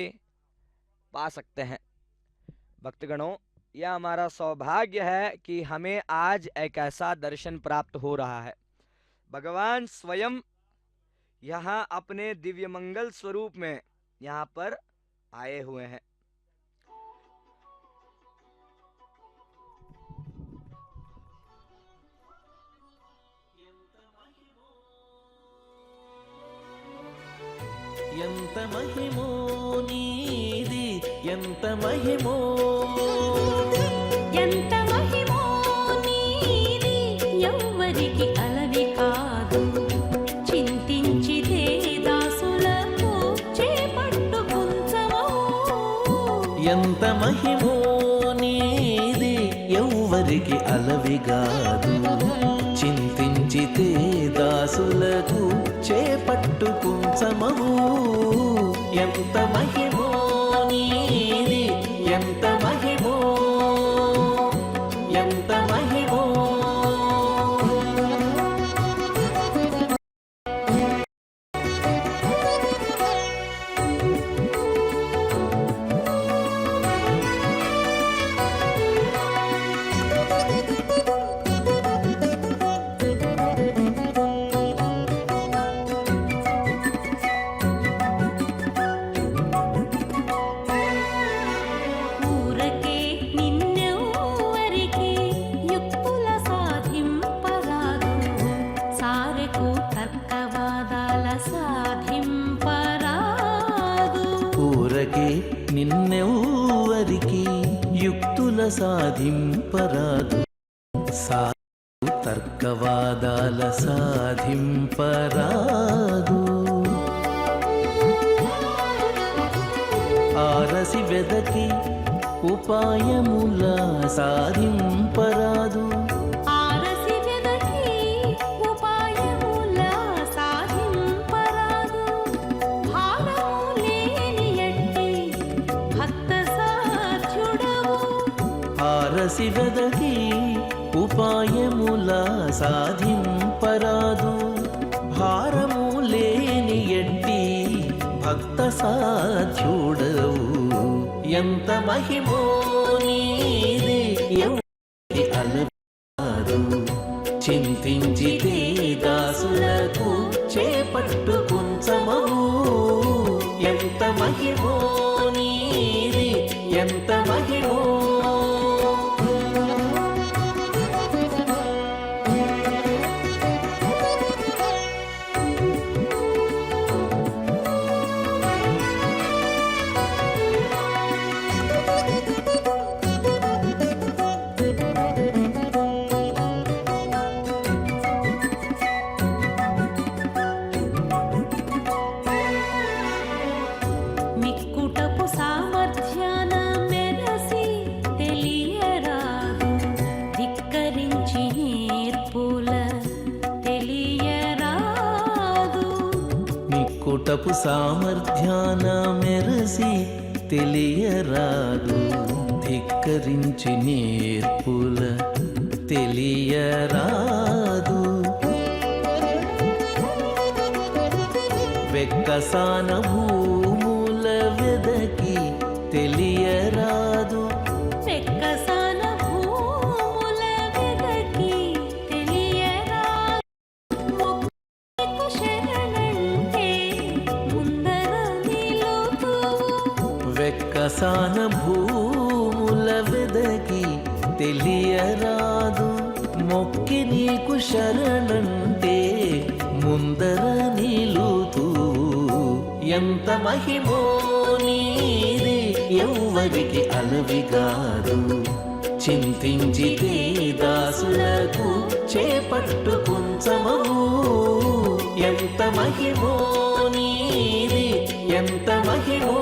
पा सकते हैं। भक्तगणों, यह हमारा सौभाग्य है कि हमें आज एक ऐसा दर्शन प्राप्त हो रहा है। भगवान स्वयं यहाँ अपने दिव्य मंगल स्वरूप में यहाँ पर आए हुए हैं। ఎంత మహిమో నీది, ఎంత మహిమో, ఎంత మహిమో నీది, ఎవ్వరికి అలవి కాదు, చింతించితే దాసులకు చేపట్టు కుంచమో. ఎంత మహిమో నీది, ఎవ్వరికి అలవిగాదు, చింతించితే దాసులకు చేపట్టు కుంచమవు. ఎంత మహిమో నీది, ఎంత మహిమో, ఎంత మహిమో. ఊరకే నిన్నెవ్వరికి యుక్తుల సాధింపరాదు, సారెకు తర్కవాదాల సాధింపరాదు. ఊరకే నిన్నెవ్వరికి యుక్తుల సాధింపరాదు, తర్కవాదాల సాధింపరాదు. ఆరసి వెదకి ఉపాయముల సాధింపరాదు, ఆరసి వెదకి ఉపాయముల సాధింపరాదు. భారము లేని ఎట్టి భక్త సాధ్యుడవు, ఆరసి వెదకి ఉపాయముల సాధింపరాదు. భారము లేని ఎట్టి భక్త సాధ్యుడవు ఎంత మహిమో నీది ఎవరి అలవారు చింతించితే దాసులకు చేపట్టు కుంచమవు ఎంత మహిమో నీది ఎంత మహిమో మిక్కుటపు సామర్థ్యాన మెరసి తెలియరాదు ధిక్కరించి నేర్పుల తెలియరాదు నిక్కుటపు సామర్థ్యాన మెరసి తెలియరాదు ధిక్కరించి నేర్పుల తెలియరాదు వెక్కసాన భూముల వెదకి తెలియరాదు వెక్కసాన భూముల వెదకి తెలియరాదు మొక్కుకు శరణంటే ముందర నిలుతువు వెక్కసాన భూముల వెదకి తెలియరాదు మొక్కి నీకు శరణంటే ముందర నిలుతూ ఎంత మహిమో నీది ఎవ్వరికి అలవిగాదు చింతించితే దాసులకు చేపట్టు కుంచమవు ఎంత మహిమో నీది ఎంత మహిమో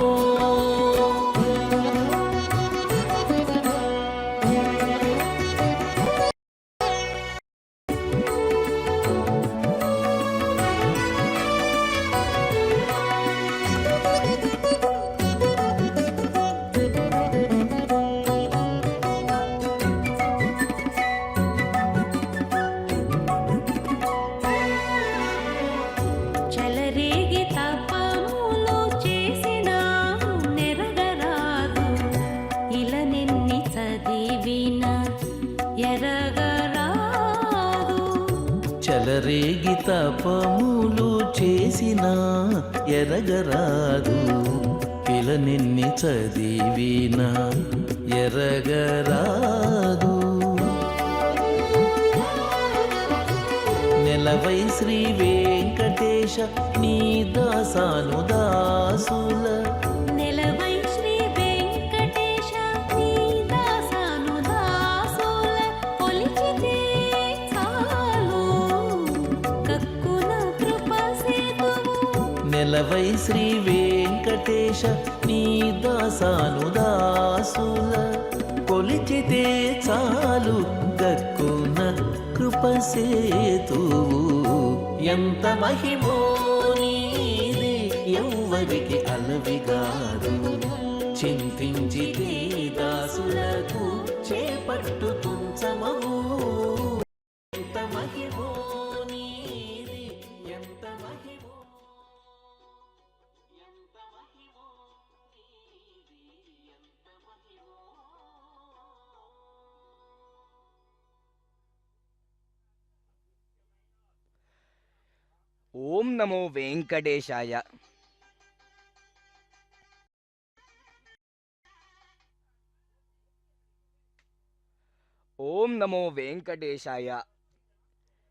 చలరేగి తపములు చేసిన నెరగరాదు ఇలా నిన్ని చదివిన ఎరగరాదు చలరేగి తపములు చేసిన ఎరగరాదు ఇలా నిన్ని చదివిన ఎరగరాదు నెలవై శ్రీ వెంకటేశ నీ దాసాను దాసుల నెలవై శ్రీ వెంకటేశ నీ దాసాను దాసుల కొలిచితే చాలు కక్కున కృప సేతువు నెలవై శ్రీ వెంకటేశ నీ దాసాను దాసుల కొలిచితే చాలు గక్కున కృపసేతువు ఎంత మహిమో నీది ఎవ్వరికి అలవిగాదు చింతించితే దాసులకు చేపట్టు కుంచమవు ఎంత మహిమో నీది ఎంత మహిమో ఎంత మహిమో నీది ఎంత మహిమో ఓం నమో వెంకటేశాయ. ओम नमो वेंकटेशाय.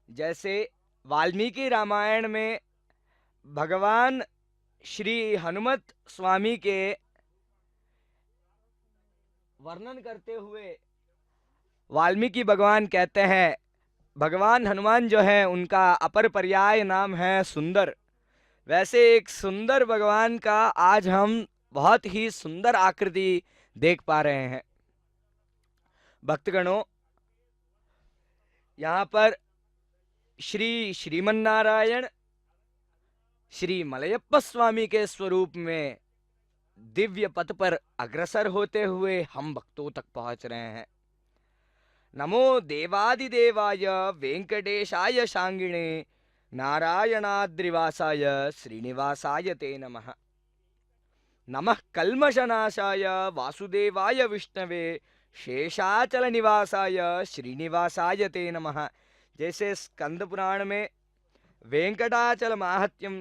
जैसे वाल्मीकि रामायण में भगवान श्री हनुमत स्वामी के वर्णन करते हुए वाल्मीकि भगवान कहते हैं, भगवान हनुमान जो है उनका अपर पर्याय नाम है सुंदर। वैसे एक सुंदर भगवान का आज हम बहुत ही सुंदर आकृति देख पा रहे हैं। भक्तगणों, यहाँ पर श्री श्रीमन्नारायण श्री मलयप्पा स्वामी के स्वरूप में दिव्य पथ पर अग्रसर होते हुए हम भक्तों तक पहुंच रहे हैं। नमो देवादिदेवाय वेंकटेशाय शांगिणे नारायणाद्रिवासाय श्रीनिवासाय ते नमः। नमः कल्मषनाशाय वासुदेवाय विष्णवे शेषाचल निवासाय श्रीनिवासाय ते नमः। जैसे स्कंद पुराण में वेंकटाचल माहात्म्यम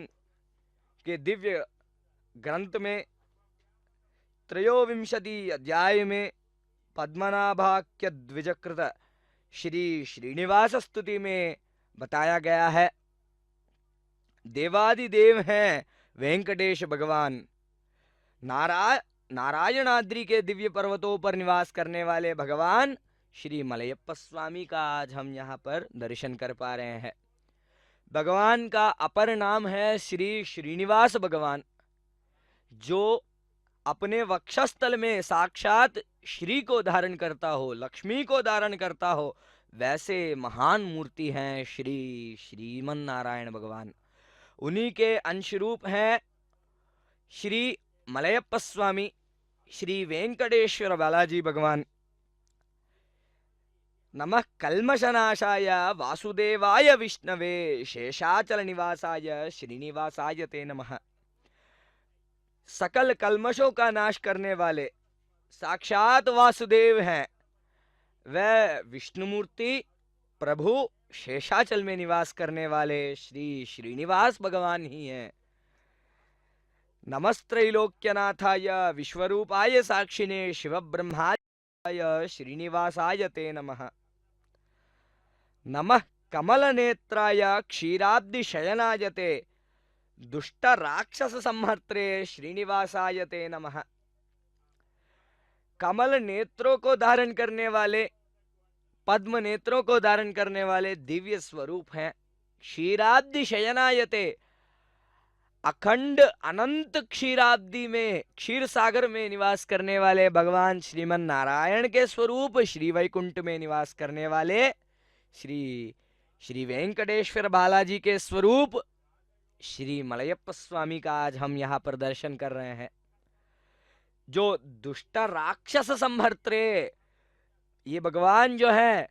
के दिव्य ग्रंथ में त्रयोविंशति अध्याय में पद्मनाभाख्य द्विजकृत श्री श्रीनिवास स्तुति में बताया गया है, देवादिदेव हैं वेंकटेश भगवान। नारायणाद्रि के दिव्य पर्वतों पर निवास करने वाले भगवान श्री मलयप्पा स्वामी का आज हम यहाँ पर दर्शन कर पा रहे हैं। भगवान का अपर नाम है श्री श्रीनिवास भगवान, जो अपने वक्षस्थल में साक्षात श्री को धारण करता हो, लक्ष्मी को धारण करता हो, वैसे महान मूर्ति हैं श्री श्रीमन नारायण भगवान। उन्हीं के अंश रूप हैं श्री मलयप्पा स्वामी, श्री वेंकटेश्वर बालाजी भगवान। नमः कल्मषनाशाय वासुदेवाय विष्णवे शेषाचल निवासाय श्रीनिवासाय ते नमः। सकल कल्मषों का नाश करने वाले साक्षात वासुदेव हैं, वह विष्णुमूर्ति प्रभु शेषाचल में निवास करने वाले श्री श्रीनिवास भगवान ही हैं। नमस्त्रैलोक्यनाथाय विश्वरूपाय साक्षिणे शिव ब्रह्माय श्रीनिवासाय ते नमः। नमः कमलनेत्राय क्षीराब्धि शयनाय ते दुष्ट राक्षस संहर्त्रे श्रीनिवासाय ते नमः। कमल नेत्रों को धारण करने वाले, पद्म नेत्रों को धारण करने वाले दिव्य स्वरूप हैं। क्षीराब्धि शयनायते, अखंड अनंत क्षीराब्धि में, क्षीर सागर में निवास करने वाले भगवान श्रीमन नारायण के स्वरूप श्री वैकुंठ में निवास करने वाले श्री वेंकटेश्वर बालाजी के स्वरूप श्री मलयप्पा स्वामी का आज हम यहाँ पर दर्शन कर रहे हैं। जो दुष्ट राक्षस संहर्त्रे, ये भगवान जो है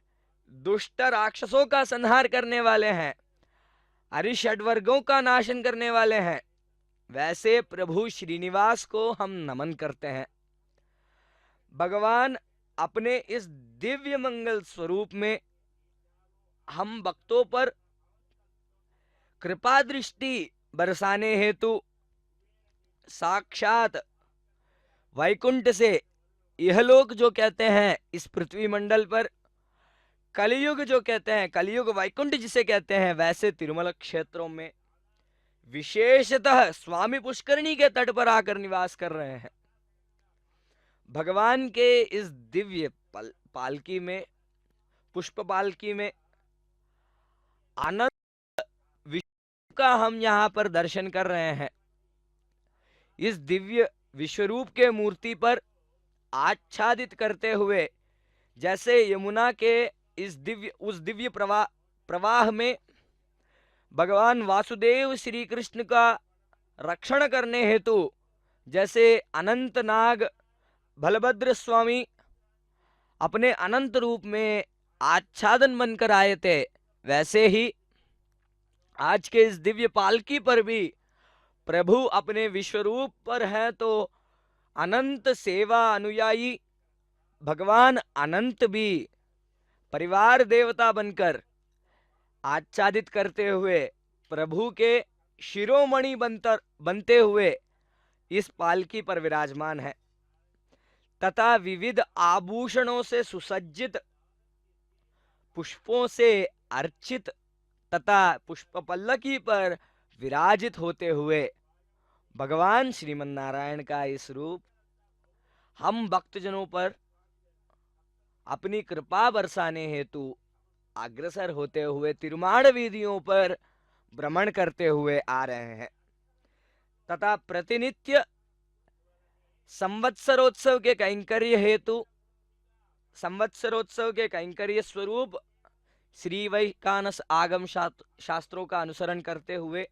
दुष्ट राक्षसों का संहार करने वाले हैं, अरिषड्वर्गों का नाशन करने वाले हैं, वैसे प्रभु श्रीनिवास को हम नमन करते हैं। भगवान अपने इस दिव्य मंगल स्वरूप में हम भक्तों पर कृपा दृष्टि बरसाने हेतु साक्षात वैकुंठ से इहलोक जो कहते हैं इस पृथ्वी मंडल पर, कलियुग जो कहते हैं, कलियुग वैकुंठ जिसे कहते हैं, वैसे तिरुमल क्षेत्रों में विशेषतः स्वामी पुष्करणी के तट पर आकर निवास कर रहे हैं। भगवान के इस दिव्य पालकी में, पुष्प पालकी में आनंद विश्व का हम यहाँ पर दर्शन कर रहे हैं। इस दिव्य विश्वरूप के मूर्ति पर आच्छादित करते हुए, जैसे यमुना के उस दिव्य प्रवाह में भगवान वासुदेव श्री कृष्ण का रक्षण करने हेतु जैसे अनंत नाग बलभद्र स्वामी अपने अनंत रूप में आच्छादन बनकर आए थे, वैसे ही आज के इस दिव्य पालकी पर भी प्रभु अपने विश्वरूप पर हैं, तो अनंत सेवा अनुयायी भगवान अनंत भी परिवार देवता बनकर आच्छादित करते हुए प्रभु के शिरोमणि बनते हुए इस पालकी पर विराजमान है, तथा विविध आभूषणों से सुसज्जित, पुष्पों से अर्चित तथा पुष्प पल्लकी पर विराजित होते हुए भगवान श्रीमन नारायण का इस रूप हम भक्तजनों पर अपनी कृपा बरसाने हेतु अग्रसर होते हुए तिरुमाड़ वीधियों पर भ्रमण करते हुए आ रहे हैं, तथा प्रतिनित्य संवत्सरोत्सव के कैंकर्य हेतु, संवत्सरोत्सव के कैंकर्य स्वरूप श्री वैकानस आगम शास्त्रों का अनुसरण करते हुए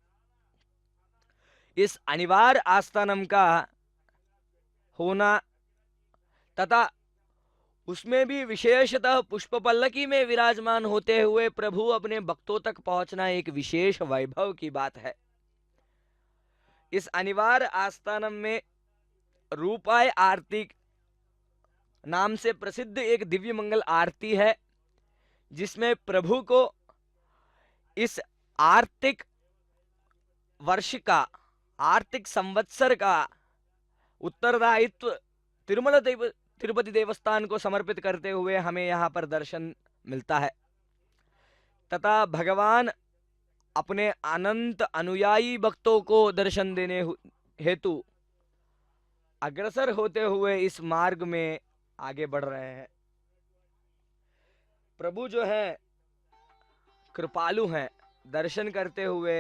इस अनिवार्य आस्थानम का होना तथा उसमें भी विशेषतः पुष्प पल्लकी में विराजमान होते हुए प्रभु अपने भक्तों तक पहुंचना एक विशेष वैभव की बात है। इस अनिवार्य आस्थानम में रूपाय आरती नाम से प्रसिद्ध एक दिव्य मंगल आरती है, जिसमें प्रभु को इस आर्थिक वर्ष का, आर्थिक संवत्सर का उत्तरदायित्व तिरुपति देवस्थान को समर्पित करते हुए हमें यहाँ पर दर्शन मिलता है, तथा भगवान अपने अनंत अनुयायी भक्तों को दर्शन देने हेतु अग्रसर होते हुए इस मार्ग में आगे बढ़ रहे हैं। प्रभु जो है कृपालु हैं, दर्शन करते हुए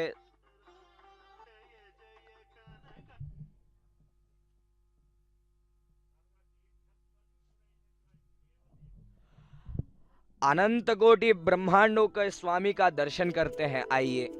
अनंत कोटि ब्रह्मांडों के स्वामी का दर्शन करते हैं। आइए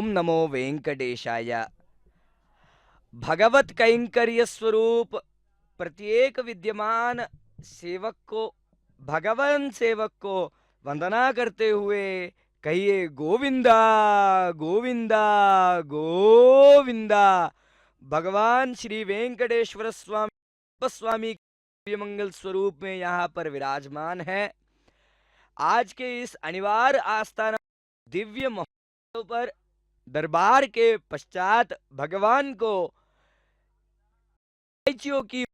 ओम नमो वेंकटेशाय। भगवत कैंकर्य स्वरूप प्रत्येक विद्यमान सेवक को, भगवान सेवक को वंदना करते हुए कहिए गोविंदा गोविंदा गोविंदा। भगवान श्री वेंकटेश्वर स्वामी दिव्य मंगल स्वरूप में यहाँ पर विराजमान है। आज के इस अनिवार्य आस्थान दिव्य महोत्सव पर दरबार के पश्चात भगवान को इलायचियों की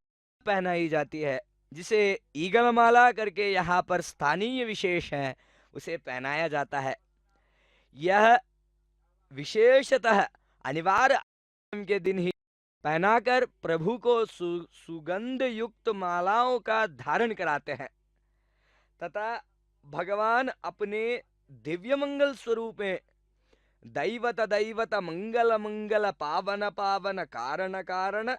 पहनाई जाती है, जिसे ईगल माला करके यहाँ पर स्थानीय विशेष है, उसे पहनाया जाता है। यह विशेषतः अनिवार्य के दिन ही पहनाकर प्रभु को सुगंध युक्त मालाओं का धारण कराते हैं तथा भगवान अपने दिव्य मंगल स्वरूप में दैवत दैवत मंगल मंगल पावन पावन कारण कारण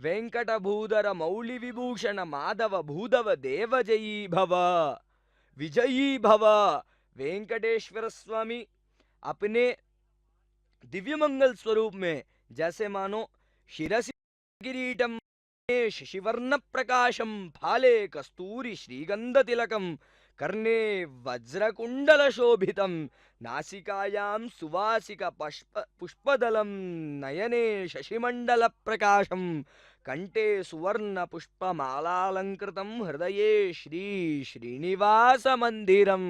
वेंकट भूधर मौलि विभूषण माधव भूधव देव जयी भव विजयी भव। वेंकटेश्वर स्वामी अपने दिव्य मंगल स्वरूप में जैसे मानो शिरसि किरीटम शशिवर्ण प्रकाशम फाले कस्तूरी श्रीगंध तिलकम कर्णे वज्रकुंडल शोभितम नासिकायां सुवासिक पुष्पदलम नयने शशिमंडल प्रकाशम कंठे सुवर्ण पुष्पमालालंकृतम हृदये श्री श्रीनिवास मंदिरम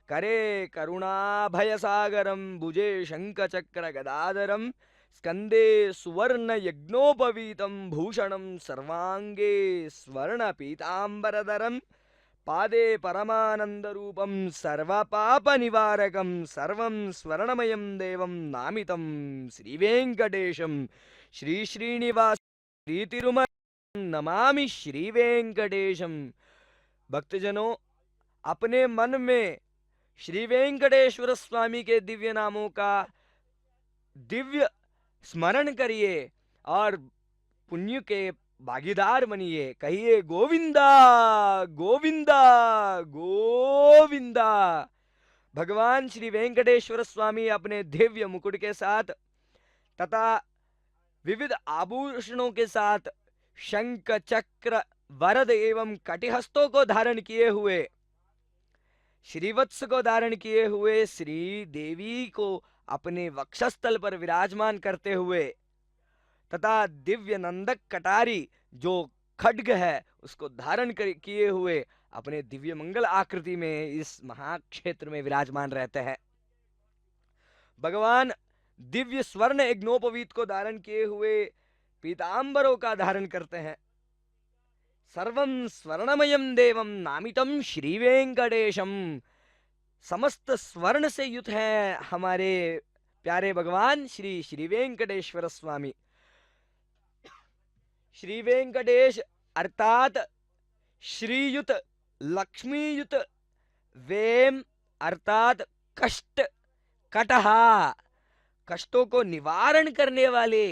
करे करुणाभयसागरम भुजे शंखचक्र गदाधरम स्कंदे सुवर्ण यज्ञोपवीतम भूषणम सर्वांगे स्वर्ण पीतांबरधरम पादे परमानंद रूपम सर्वपाप निवारकम सर्वं स्वर्णमयं देवं नामितं श्री वेंकटेशम श्री श्रीनिवास श्री तिरुमल नमामि श्री वेंकटेशम। भक्तजनों, अपने मन में श्री वेंकटेश्वर स्वामी के दिव्य नामों का दिव्य स्मरण करिए और पुण्य के भागीदार बनिए। कहिए गोविंदा गोविंदा गोविंदा। भगवान श्री वेंकटेश्वर स्वामी अपने दिव्य मुकुट के साथ तथा विविध आभूषणों के साथ शंख चक्र वरद एवं कटिहस्तों को धारण किए हुए, श्रीवत्स को धारण किए हुए, श्री देवी को अपने वक्षस्थल पर विराजमान करते हुए तथा दिव्य नंदक कटारी जो खड्ग है उसको धारण किए हुए अपने दिव्य मंगल आकृति में इस महाक्षेत्र में विराजमान रहते हैं। भगवान दिव्य स्वर्ण यज्ञोपवीत को धारण किए हुए पीतांबरों का धारण करते हैं। सर्वं स्वर्णमयं देवं नामितं श्री वेंकटेशम। समस्त स्वर्ण से युक्त हैं हमारे प्यारे भगवान श्री श्री वेंकटेश्वर स्वामी। श्री वेंकटेश अर्थात श्रीयुत लक्ष्मीयुत, वेम अर्थात कष्ट, कटहा कष्टों को निवारण करने वाले।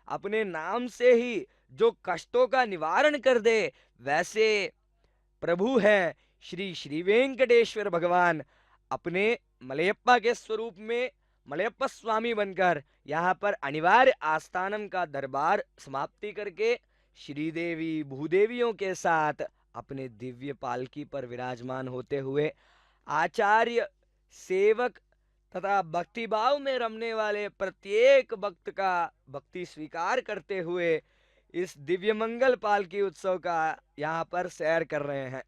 अपने नाम से ही जो कष्टों का निवारण कर दे वैसे प्रभु है श्री श्री वेंकटेश्वर भगवान। अपने मलयप्पा के स्वरूप में मलयप्पा स्वामी बनकर यहाँ पर अनिवार्य आस्थानम का दरबार समाप्ति करके श्रीदेवी भूदेवियों के साथ अपने दिव्य पालकी पर विराजमान होते हुए आचार्य, सेवक तथा भक्तिभाव में रमने वाले प्रत्येक भक्त का भक्ति स्वीकार करते हुए इस दिव्य मंगल पालकी उत्सव का यहाँ पर सैर कर रहे हैं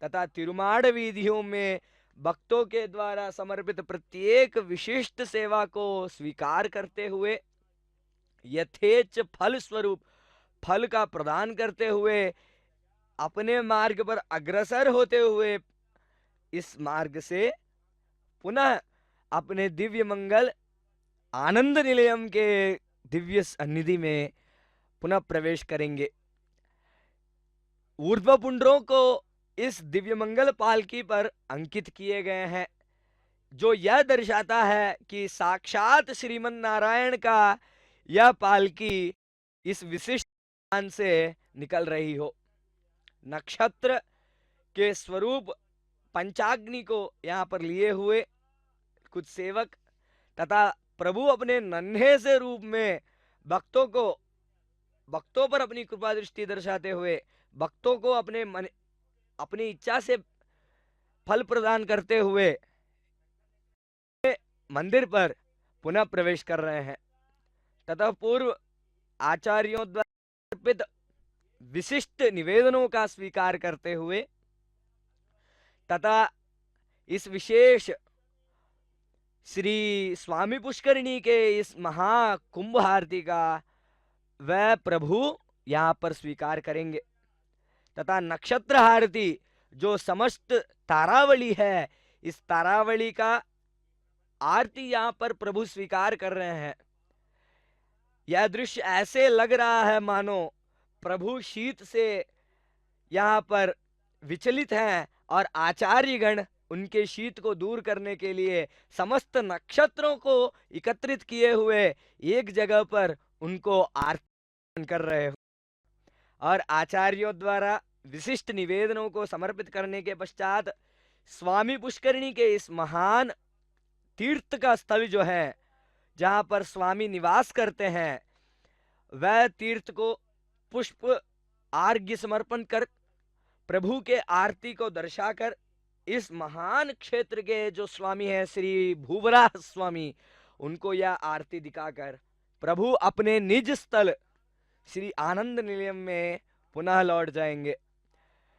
तथा तिरुमाड़ वीधियों में भक्तों के द्वारा समर्पित प्रत्येक विशिष्ट सेवा को स्वीकार करते हुए यथेच फल स्वरूप फल का प्रदान करते हुए अपने मार्ग पर अग्रसर होते हुए इस मार्ग से पुनः अपने दिव्य मंगल आनंद निलयम के दिव्य सन्निधि में पुनः प्रवेश करेंगे। ऊर्ध्व पुंडरों को इस दिव्य मंगल पालकी पर अंकित किए गए हैं, जो यह दर्शाता है कि साक्षात श्रीमन नारायण का यह पालकी इस विशिष्ट स्थान से निकल रही हो। नक्षत्र के स्वरूप पंचाग्नि को यहाँ पर लिए हुए कुछ सेवक तथा प्रभु अपने नन्हे से रूप में भक्तों पर अपनी कृपा दृष्टि दर्शाते हुए भक्तों को अपनी इच्छा से फल प्रदान करते हुए मंदिर पर पुनः प्रवेश कर रहे हैं। तथा पूर्व आचार्यों द्वारा अर्पित विशिष्ट निवेदनों का स्वीकार करते हुए तथा इस विशेष श्री स्वामी पुष्करिणी के इस महाकुंभ आरती का वह प्रभु यहाँ पर स्वीकार करेंगे। तथा नक्षत्र आरती जो समस्त तारावली है, इस तारावली का आरती यहाँ पर प्रभु स्वीकार कर रहे हैं। यह दृश्य ऐसे लग रहा है मानो प्रभु शीत से यहाँ पर विचलित हैं और आचार्यगण उनके शीत को दूर करने के लिए समस्त नक्षत्रों को एकत्रित किए हुए एक जगह पर उनको आरती कर रहे हो और आचार्यों द्वारा विशिष्ट निवेदनों को समर्पित करने के पश्चात स्वामी पुष्करिणी के इस महान तीर्थ का स्थल जो है जहां पर स्वामी निवास करते हैं, वह तीर्थ को पुष्प आर्घ्य समर्पण कर प्रभु के आरती को दर्शाकर इस महान क्षेत्र के जो स्वामी हैं श्री भूवराह स्वामी, उनको यह आरती दिखाकर प्रभु अपने निज स्थल श्री आनंद निलयम में पुनः लौट जाएंगे।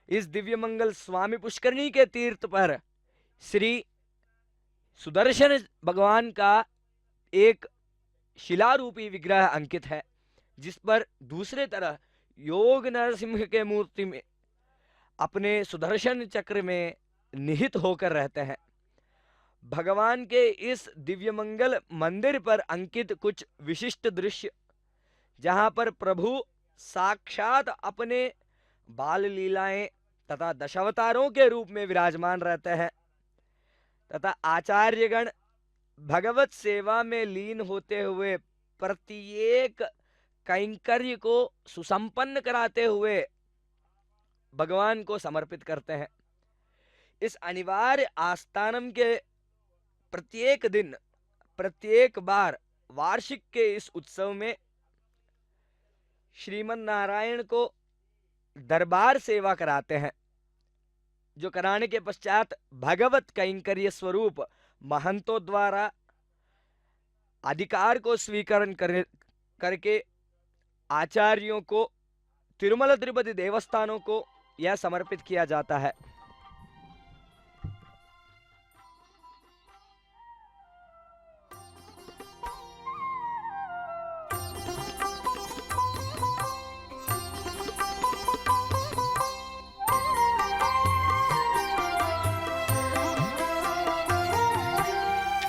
इस दिव्य मंगल स्वामी पुष्करिणी के तीर्थ पर श्री सुदर्शन भगवान का एक शिलारूपी विग्रह अंकित है, जिस पर दूसरे तरह योग नरसिंह के मूर्ति में अपने सुदर्शन चक्र में निहित होकर रहते हैं। भगवान के इस दिव्य मंगल मंदिर पर अंकित कुछ विशिष्ट दृश्य, जहां पर प्रभु साक्षात अपने बाल लीलाएं तथा दशावतारों के रूप में विराजमान रहते हैं तथा आचार्यगण भगवत सेवा में लीन होते हुए प्रत्येक कैंकर्य को सुसंपन्न कराते हुए भगवान को समर्पित करते हैं। इस अनिवार्य आस्थानम के प्रत्येक दिन प्रत्येक बार वार्षिक के इस उत्सव में श्रीमन नारायण को दरबार सेवा कराते हैं, जो कराने के पश्चात भगवत कैंकर्य स्वरूप महंतों द्वारा अधिकार को स्वीकरण करके आचार्यों को तिरुमला तिरुपति देवस्थानों को यह समर्पित किया जाता है।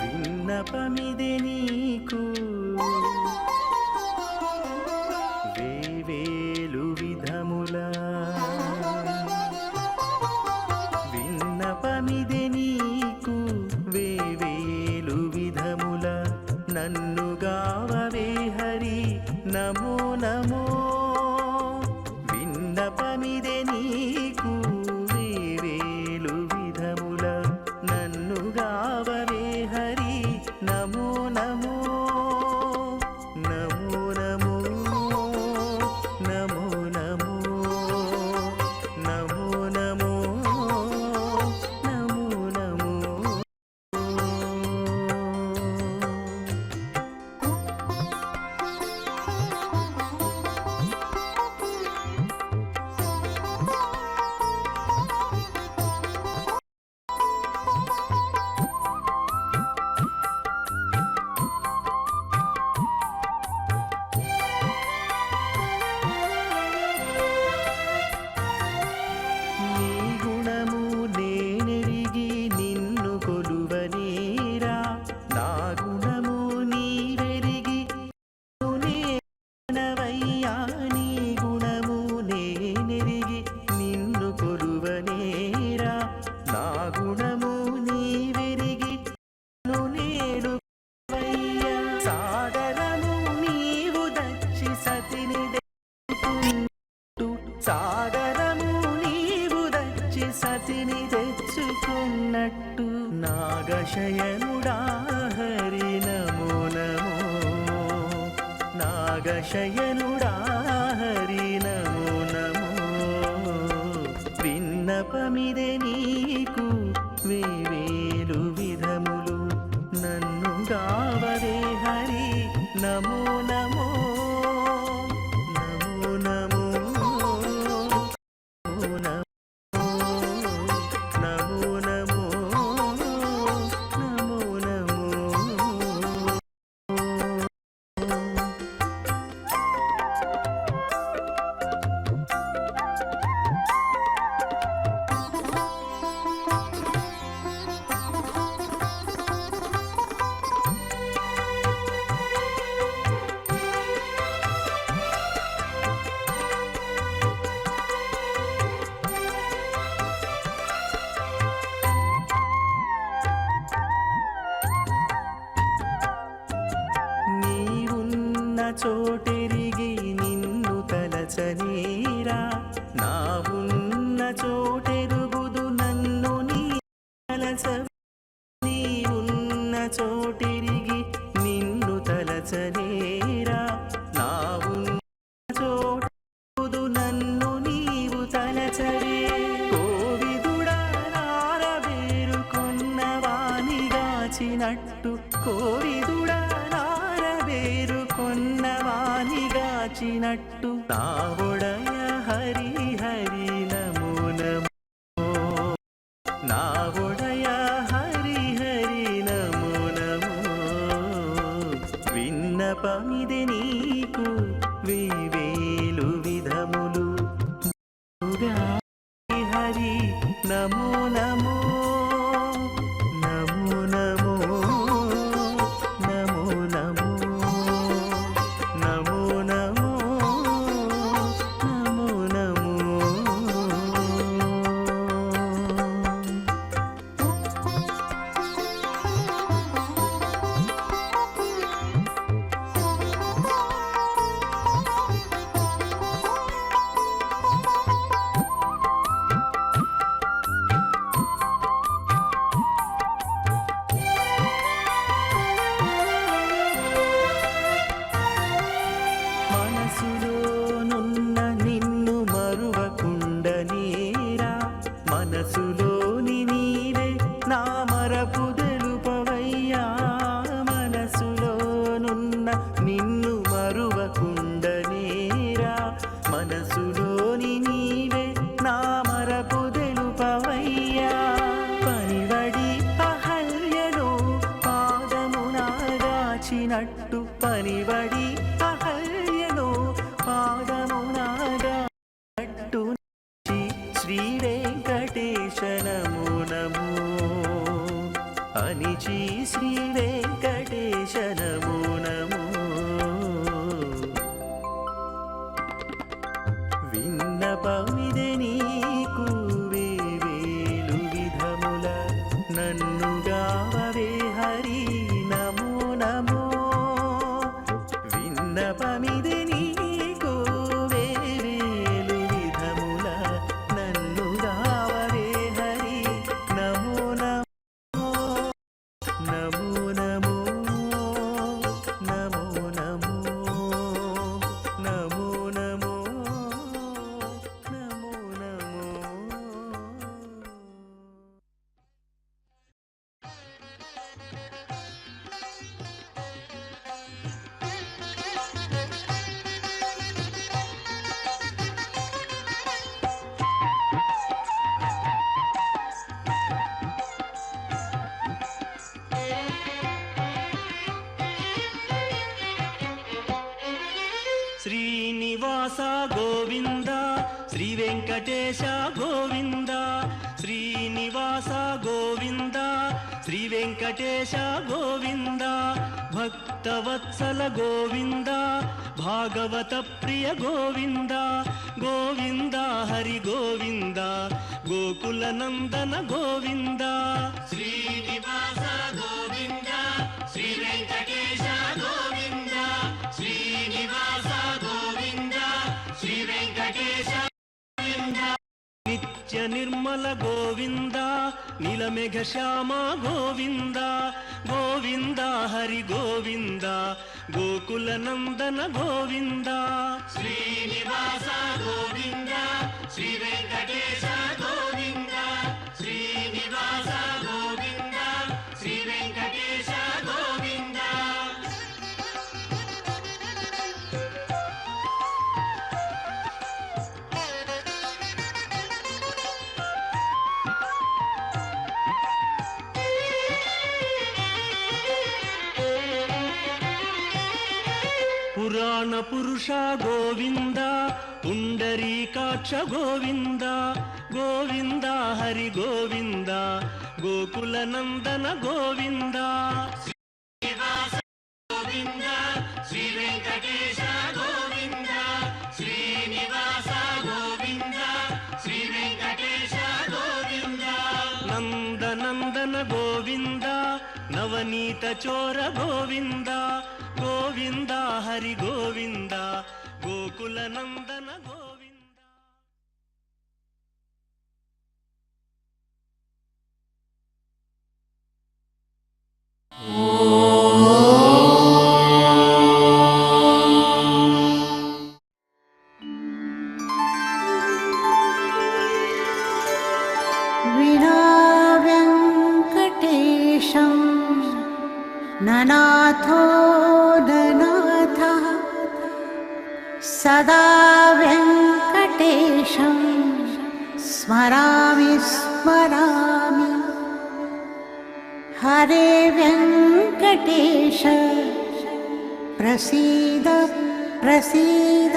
విన్నపమిది నీకు వేవేలు విధములా, విన్నపమిది నీకు వేవేలు విధములా, నన్ను గావవే హరి నమో నమో. విన్నపమిది నీకు వేవేలు విధములా, నన్ను గావవే హరి నమో నమో. నమో నమో నమో నమో నమో నమో నమో నమో. నీ గుణము నేనెరిగి నిన్ను కొలువనేరా, నా గుణము నీవెరిగి నేనవయ్యా. నీ గుణము నేనెరిగి నిన్ను కొలువనేరా, నా గుణము నీవెరిగి నేడు సాగరము నీవు దచ్చి సతిని సాగరము నీవు దచ్చి సతిని తెచ్చుకున్నట్టు నాగశయనుడా హరి నమో నమో. నాగశయనుడా హరి నమో నమో విన్నపమిదే నీకు వేవేలు విధములు నన్ను గావరే హరి నమో నమో నమో నమో నమో నమో నమో నమో నీవున్న చోటెరిగి నిన్ను తలచనేరా నా ఉన్న చోటెరుగుదు నన్ను నీ తలచ నీవున్న చోటెరిగి నిన్ను తలచనేరా నా ఉన్న చోటెరుగుదు నన్ను నీవు తలచరే కోవిదుడా నారవేరు కొన్నవానిగాచినట్టు కోవిదుడా నారవేరు కొన్నవానిగాచినట్టు నావొడయ హరి హరి నమో నమో నావొడయ హరి హరి నమో నమో విన్నపమిది నీకు వేవేలు విధములు హరి నమో నమో నమో నమో నమో నమో నమో నమో నమో నమో మనసులోనున్న నిన్ను మరువకుండనేరా మనసులోని నీవే నా మరపు తెలుపవయ్యా మనసులోనున్న నిన్ను మరువకుండనేరా మనసులోని నీవే నా మరపు తెలుపవయ్యా పనివడి అహల్యలో పాదమునాగాచినట్టు పనివడి అహల్యలో పాదమునాగాచినట్టు శ్రీ వెంకటేశ నమో నమో అనిచి శ్రీ వెంకటేశ నమో నమో విన్నపమిదే నీకు వేవేలు విధముల నన్ను గావరే హరి నమో నమో విన్నపమిదే నీకు వేవేలు విధముల నన్ను గావరే హరి నమో నమో నమో నమో నమో నమో నమో నమో నమో నమో శ్రీనివాస గోవింద శ్రీ వెంకటేశ గోవింద శ్రీనివాస గోవింద శ్రీ వెంకటేశ గోవింద భక్తవత్సల గోవింద భాగవత ప్రియ గోవింద గోవింద హరి గోవింద గోకుల నందన గోవింద శ్రీనివాస గోవింద శ్రీ వెంకటేశ గోవింద శ్రీనివాస గోవింద శ్రీ వెంకటేశ నిత్య నిర్మల గోవింద నీలమేఘ శ్యామ గోవింద గోవింద హరి గోవింద గోకుల నందన గోవింద శ్రీనివాస గోవింద శ్రీ వెంకటేశ గోవింద శ్రీనివాస గోవింద శ్రీ వెంకటేశ గోవింద పురాణ పురుష గోవింద పుండరీకాక్ష గోవింద గోవింద హరి గోవింద గోకుల నందన గోవింద శ్రీనివాస గోవింద శ్రీ వెంకటేశ గోవింద శ్రీనివాస గోవింద శ్రీ వెంకటేశ గోవింద నందనందన గోవింద నవనీత చోర గోవింద గోవింద హరి గోవింద గోకుల నందన గోవింద विना वेङ्कटेशं ननाथो ननाथः सदा वेङ्कटेशं स्मरामि स्मरामि हरे वेङ्कटेश प्रसीद प्रसीद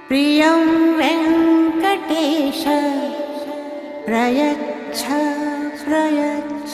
प्रियं वेङ्कटेश प्रयच्छ प्रयच्छ